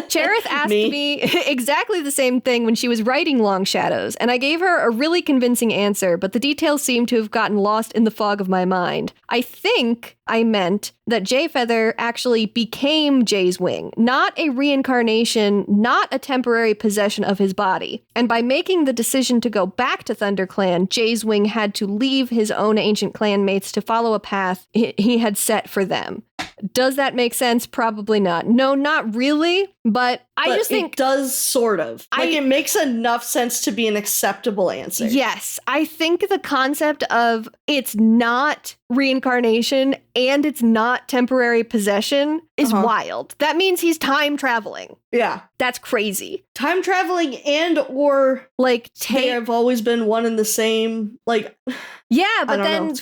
Cherith asked me exactly the same thing when she was writing Long Shadows, and I gave her a really convincing answer, but the details seem to have gotten lost in the fog of my mind. I think I meant that Jay Feather actually became Jay's Wing, not a reincarnation, not a temporary possession of his body. And by making the decision to go back to ThunderClan, Jay's Wing had to leave his own ancient clanmates to follow a path he had set for them. Does that make sense? Probably not. No, not really. But I just think it does sort of. Like, it makes enough sense to be an acceptable answer. Yes. I think the concept of it's not reincarnation and it's not temporary possession is wild. That means he's time traveling. Yeah. That's crazy. Time traveling or like they have always been one and the same. Like, yeah, but then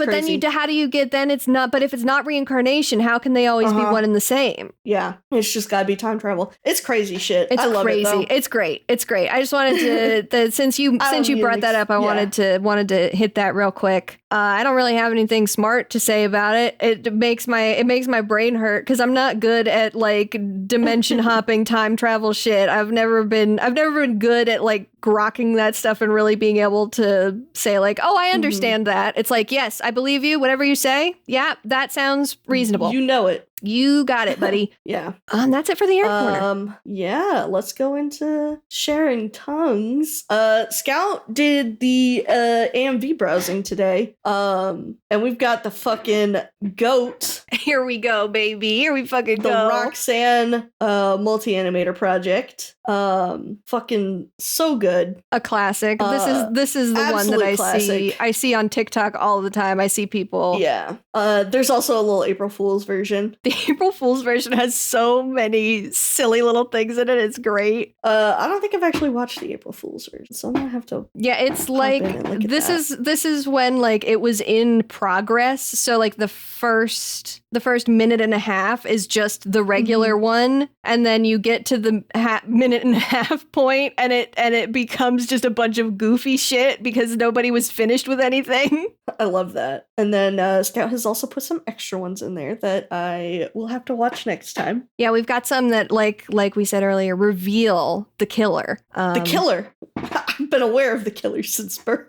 how do you get, then it's not, but if it's not reincarnation, how can they always be one and the same? Yeah. It's just gotta be time travel. It's crazy shit. It's I love crazy. It, though. It's great. It's great. I just wanted to since you brought that up, I wanted to hit that real quick. I don't really have anything smart to say about it. It makes my brain hurt because I'm not good at like dimension hopping, time travel shit. I've never been good at like grokking that stuff and really being able to say like, oh, I understand that. It's like, yes, I believe you. Whatever you say. Yeah, that sounds reasonable. You know it. You got it, buddy. Yeah. That's it for the Erin Corner. Yeah, let's go into sharing tongues. Scout did the AMV browsing today. And we've got the fucking goat Here we go, baby. Here we fucking The go. Roxanne multi-animator project. Fucking so good. A classic. This is the one that I classic. see on TikTok all the time. I see people. Yeah. There's also a little April Fool's version. The April Fool's version has so many silly little things in it. It's great. I don't think I've actually watched the April Fool's version, so I'm gonna have to. Yeah, it's like this is when like it was in progress. So like the first minute and a half is just the regular one, and then you get to the minute and a half point, and it becomes just a bunch of goofy shit because nobody was finished with anything. I love that. And then Scout has also put some extra ones in there that I will have to watch next time. Yeah, we've got some that like we said earlier reveal the killer. The killer. I've been aware of the killer since birth.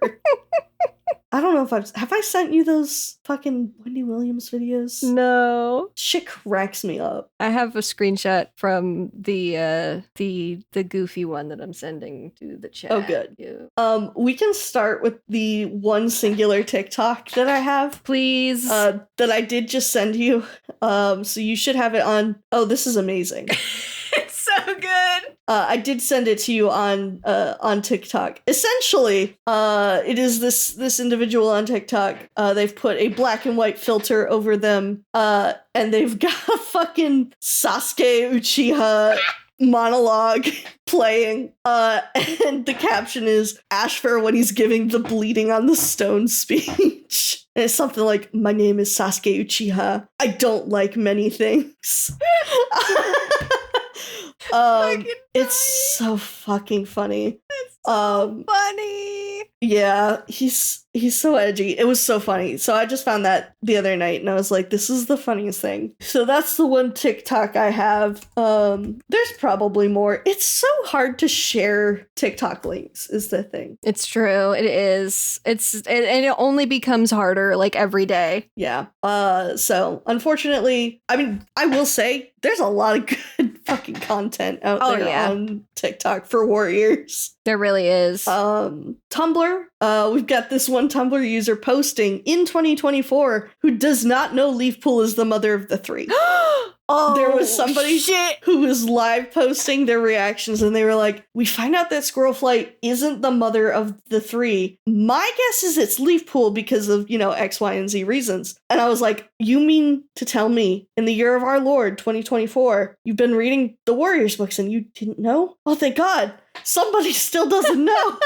I don't know if have I sent you those fucking Wendy Williams videos? No. Shit cracks me up. I have a screenshot from the goofy one that I'm sending to the chat. Oh, good. Yeah. We can start with the one singular TikTok that I have. Please. That I did just send you. So you should have it on. Oh, this is amazing. It's so good. I did send it to you on TikTok. Essentially, it is this individual on TikTok. They've put a black and white filter over them, and they've got a fucking Sasuke Uchiha monologue playing, and the caption is Ashfur when he's giving the bleeding on the stone speech. And it's something like, "My name is Sasuke Uchiha. I don't like many things." It's so fucking funny. It's so funny. Yeah, he's so edgy. It was so funny. So I just found that the other night and I was like, this is the funniest thing. So that's the one TikTok I have. There's probably more. It's so hard to share TikTok links is the thing. It's true. It is. And it only becomes harder like every day. Yeah. So unfortunately, I mean, I will say there's a lot of good fucking content out there on TikTok for warriors. There really is. Tumblr. We've got this one Tumblr user posting in 2024 who does not know Leafpool is the mother of the three. There was somebody who was live posting their reactions and they were like, we find out that Squirrelflight isn't the mother of the three. My guess is it's Leafpool because of, X, Y, and Z reasons. And I was like, you mean to tell me in the year of our Lord, 2024, you've been reading the Warriors books and you didn't know? Oh, thank God. Somebody still doesn't know.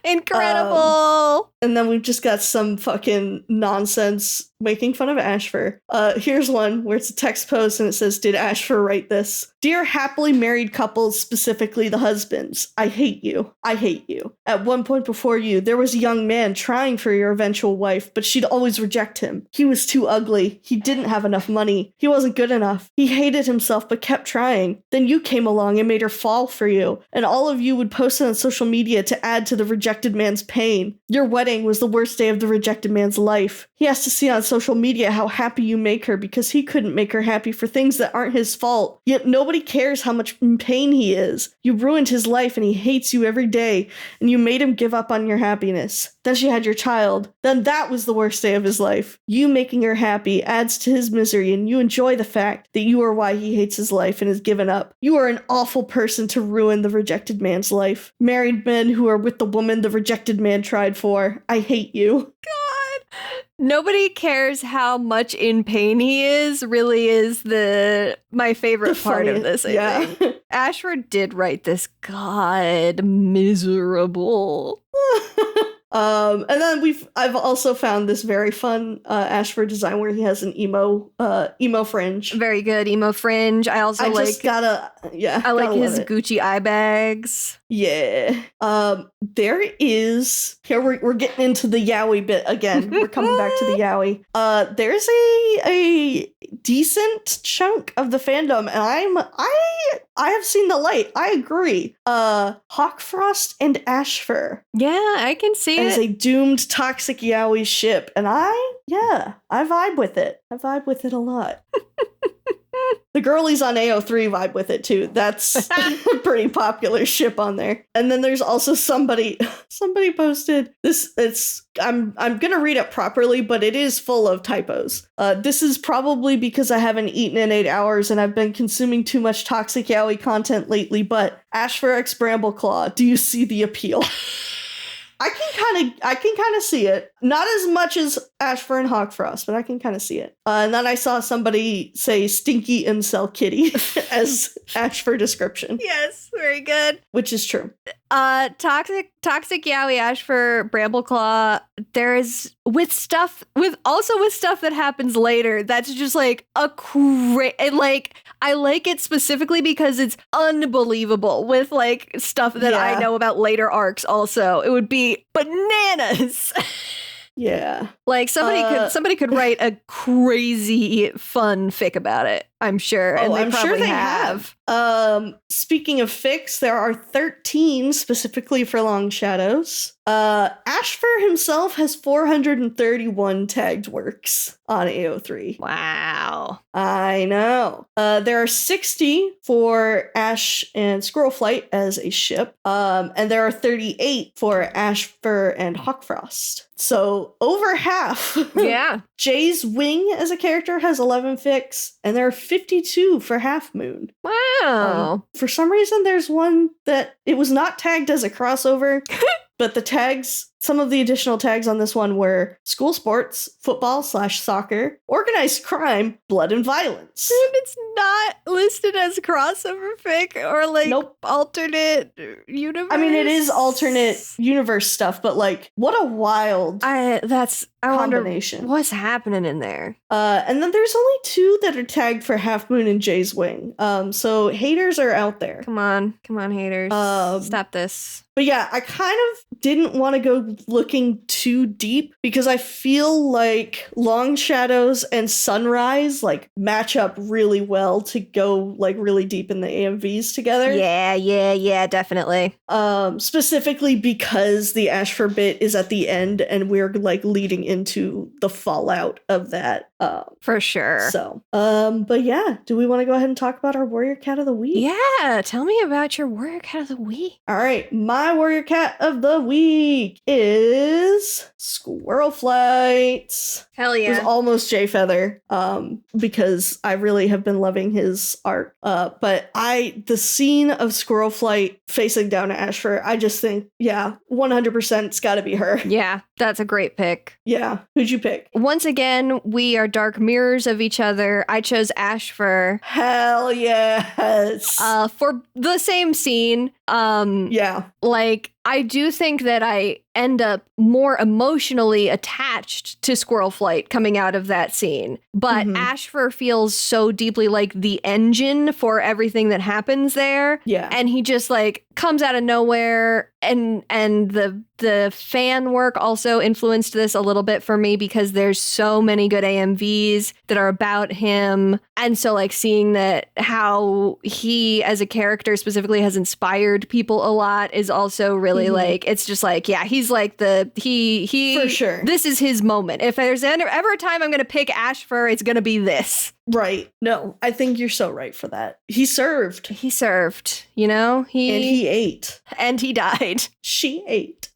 Incredible. And then we've just got some fucking nonsense making fun of Ashfur. Here's one where it's a text post and it says, did Ashfur write this? Dear happily married couples, specifically the husbands, I hate you. I hate you. At one point before you, there was a young man trying for your eventual wife, but she'd always reject him. He was too ugly. He didn't have enough money. He wasn't good enough. He hated himself but kept trying. Then you came along and made her fall for you. And all of you would post it on social media to add to the rejected man's pain. Your wedding was the worst day of the rejected man's life. He has to see on social media how happy you make her because he couldn't make her happy for things that aren't his fault. Yet nobody cares how much in pain he is. You ruined his life and he hates you every day, and you made him give up on your happiness. Then she had your child. Then that was the worst day of his life. You making her happy adds to his misery, and you enjoy the fact that you are why he hates his life and has given up. You are an awful person to ruin the rejected man's life. Married men who are with the woman the rejected man tried for. I hate you. God. Nobody cares how much in pain he is really is my favorite part of this, I think. Ashford did write this. God, miserable. And then I've also found this very fun Ashford design where he has an emo fringe. Very good emo fringe. I like his Gucci eye bags. Yeah. There is here we're getting into the yaoi bit again. We're coming back to the yaoi. There's a decent chunk of the fandom, and I have seen the light. I agree. Hawkfrost and Ashfur. Yeah, I can see it. As a doomed toxic yaoi ship, and I vibe with it. I vibe with it a lot. The girlies on AO3 vibe with it too. That's a pretty popular ship on there. And then there's also somebody posted this. I'm gonna read it properly, but it is full of typos. This is probably because I haven't eaten in 8 hours and I've been consuming too much toxic yaoi content lately. But Ashfur X Brambleclaw, do you see the appeal? I can kind of see it. Not as much as Ashfur and Hawkfrost, but I can kind of see it. And then I saw somebody say stinky incel kitty as Ashfur description. Yes, very good. Which is true. Toxic yaoi Ashfur Brambleclaw. There's with stuff that happens later. That's just like I like it specifically because it's unbelievable with like stuff that I know about later arcs. Also, it would be bananas. Yeah. Like somebody could write a crazy fun fic about it, I'm sure. And I'm sure they have. Speaking of fics, there are 13 specifically for Long Shadows. Ashfur himself has 431 tagged works on AO3. Wow. I know. There are 60 for Ash and Squirrelflight as a ship. And there are 38 for Ashfur and Hawkfrost. So over half. Yeah. Jay's Wing as a character has 11 fics, and there are 52 for Half Moon. Wow. For some reason, there's one that it was not tagged as a crossover, but the tags, some of the additional tags on this one were school sports, football/soccer, organized crime, blood and violence. And it's not listed as crossover fic or like alternate universe. I mean, it is alternate universe stuff, but like, what a wild combination. Wonder what's happening in there. And then there's only 2 that are tagged for Half Moon and Jay's Wing. So haters are out there. Come on, haters. Stop this. But yeah, I kind of didn't want to go looking too deep because I feel like Long Shadows and Sunrise like match up really well to go like really deep in the AMVs together. Yeah, definitely. Specifically because the Ashfur bit is at the end and we're like leading into the fallout of that. For sure. So, but yeah, do we want to go ahead and talk about our Warrior Cat of the Week? Yeah, tell me about your Warrior Cat of the Week. All right, my Warrior Cat of the Week is Squirrelflight. Hell yeah. It was almost Jay Feather, because I really have been loving his art. But the scene of Squirrelflight facing down to Ashfur, I just think, 100% it's got to be her. Yeah, that's a great pick. Yeah, who'd you pick? Once again, we are dark mirrors of each other. I chose Ashfur. Hell yes. For the same scene. Yeah. Like, I do think that I end up more emotionally attached to Squirrelflight coming out of that scene. But Ashfur feels so deeply like the engine for everything that happens there. Yeah. And he just like comes out of nowhere, and the fan work also influenced this a little bit for me because there's so many good AMVs that are about him. And so like seeing that how he as a character specifically has inspired people a lot is also really like, it's just like, yeah, he's like he for sure. This is his moment. If there's ever a time I'm going to pick Ashfur, it's going to be this. Right. No, I think you're so right for that. He served, you know, and he ate. And he died. She ate.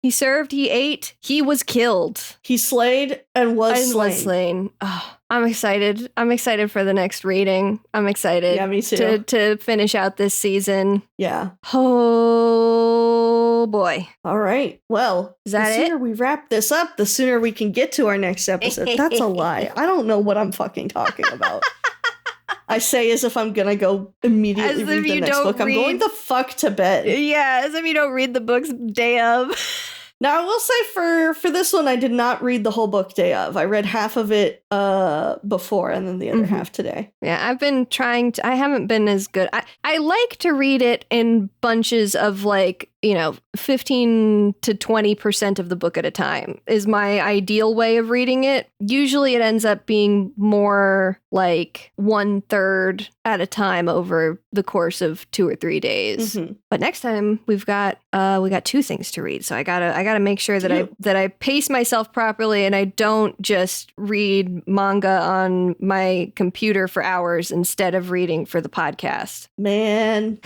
He served, he ate, he was killed. He slayed and was slain. Oh, I'm excited. I'm excited for the next reading. I'm excited. Yeah, me too. To finish out this season. Yeah. Oh boy. All right. Well, is that the sooner we wrap this up, the sooner we can get to our next episode. That's a lie. I don't know what I'm fucking talking about. I say as if I'm gonna go immediately read the next book. I'm going the fuck to bed. Yeah, as if you don't read the books day of. Now, I will say for this one, I did not read the whole book day of. I read half of it before and then the other half today. Yeah, I've been trying to. I haven't been as good. I like to read it in bunches of like 15 to 20% of the book at a time is my ideal way of reading it. Usually it ends up being more like 1/3 at a time over the course of 2 or 3 days. Mm-hmm. But next time we got 2 things to read. So I gotta make sure that I pace myself properly and I don't just read manga on my computer for hours instead of reading for the podcast. Man.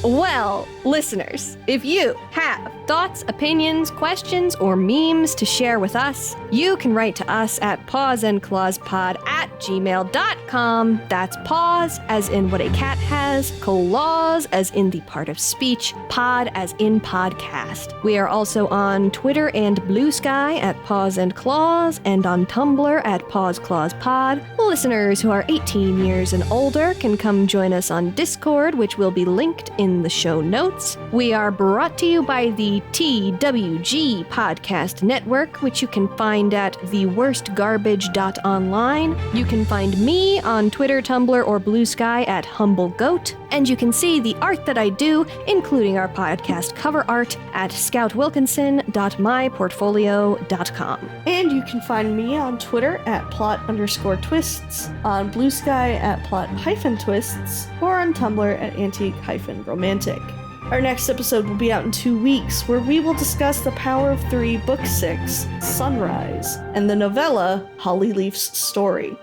Well, listeners, if you have thoughts, opinions, questions, or memes to share with us, you can write to us at pawsandclawspod@gmail.com. That's paws as in what a cat has, claws as in the part of speech, pod as in podcast. We are also on Twitter and Blue Sky at Paws and Claws, and on Tumblr at Paws Clause Pod. Listeners who are 18 years and older can come join us on Discord, which will be linked in the show notes. We are brought to you by the TWG Podcast Network, which you can find at theworstgarbage.online. You can find me on Twitter, Tumblr, or Blue Sky at HumbleGoat, and you can see the art that I do, including our podcast cover art, at scoutwilkinson.myportfolio.com. And you can find me on Twitter at plot_twists, on Blue Sky at plot-twists, or on Tumblr at antique-romantic. Our next episode will be out in 2 weeks, where we will discuss The Power of Three, Book 6, Sunrise, and the novella Hollyleaf's Story.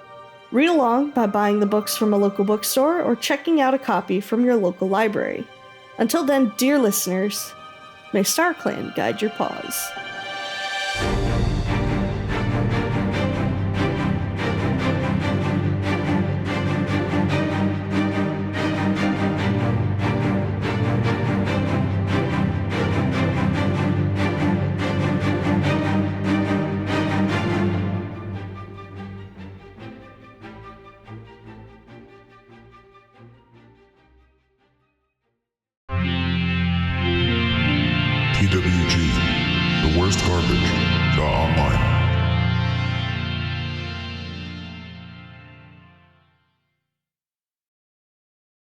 Read along by buying the books from a local bookstore or checking out a copy from your local library. Until then, dear listeners, may StarClan guide your paws. TWG, the worst garbage, online.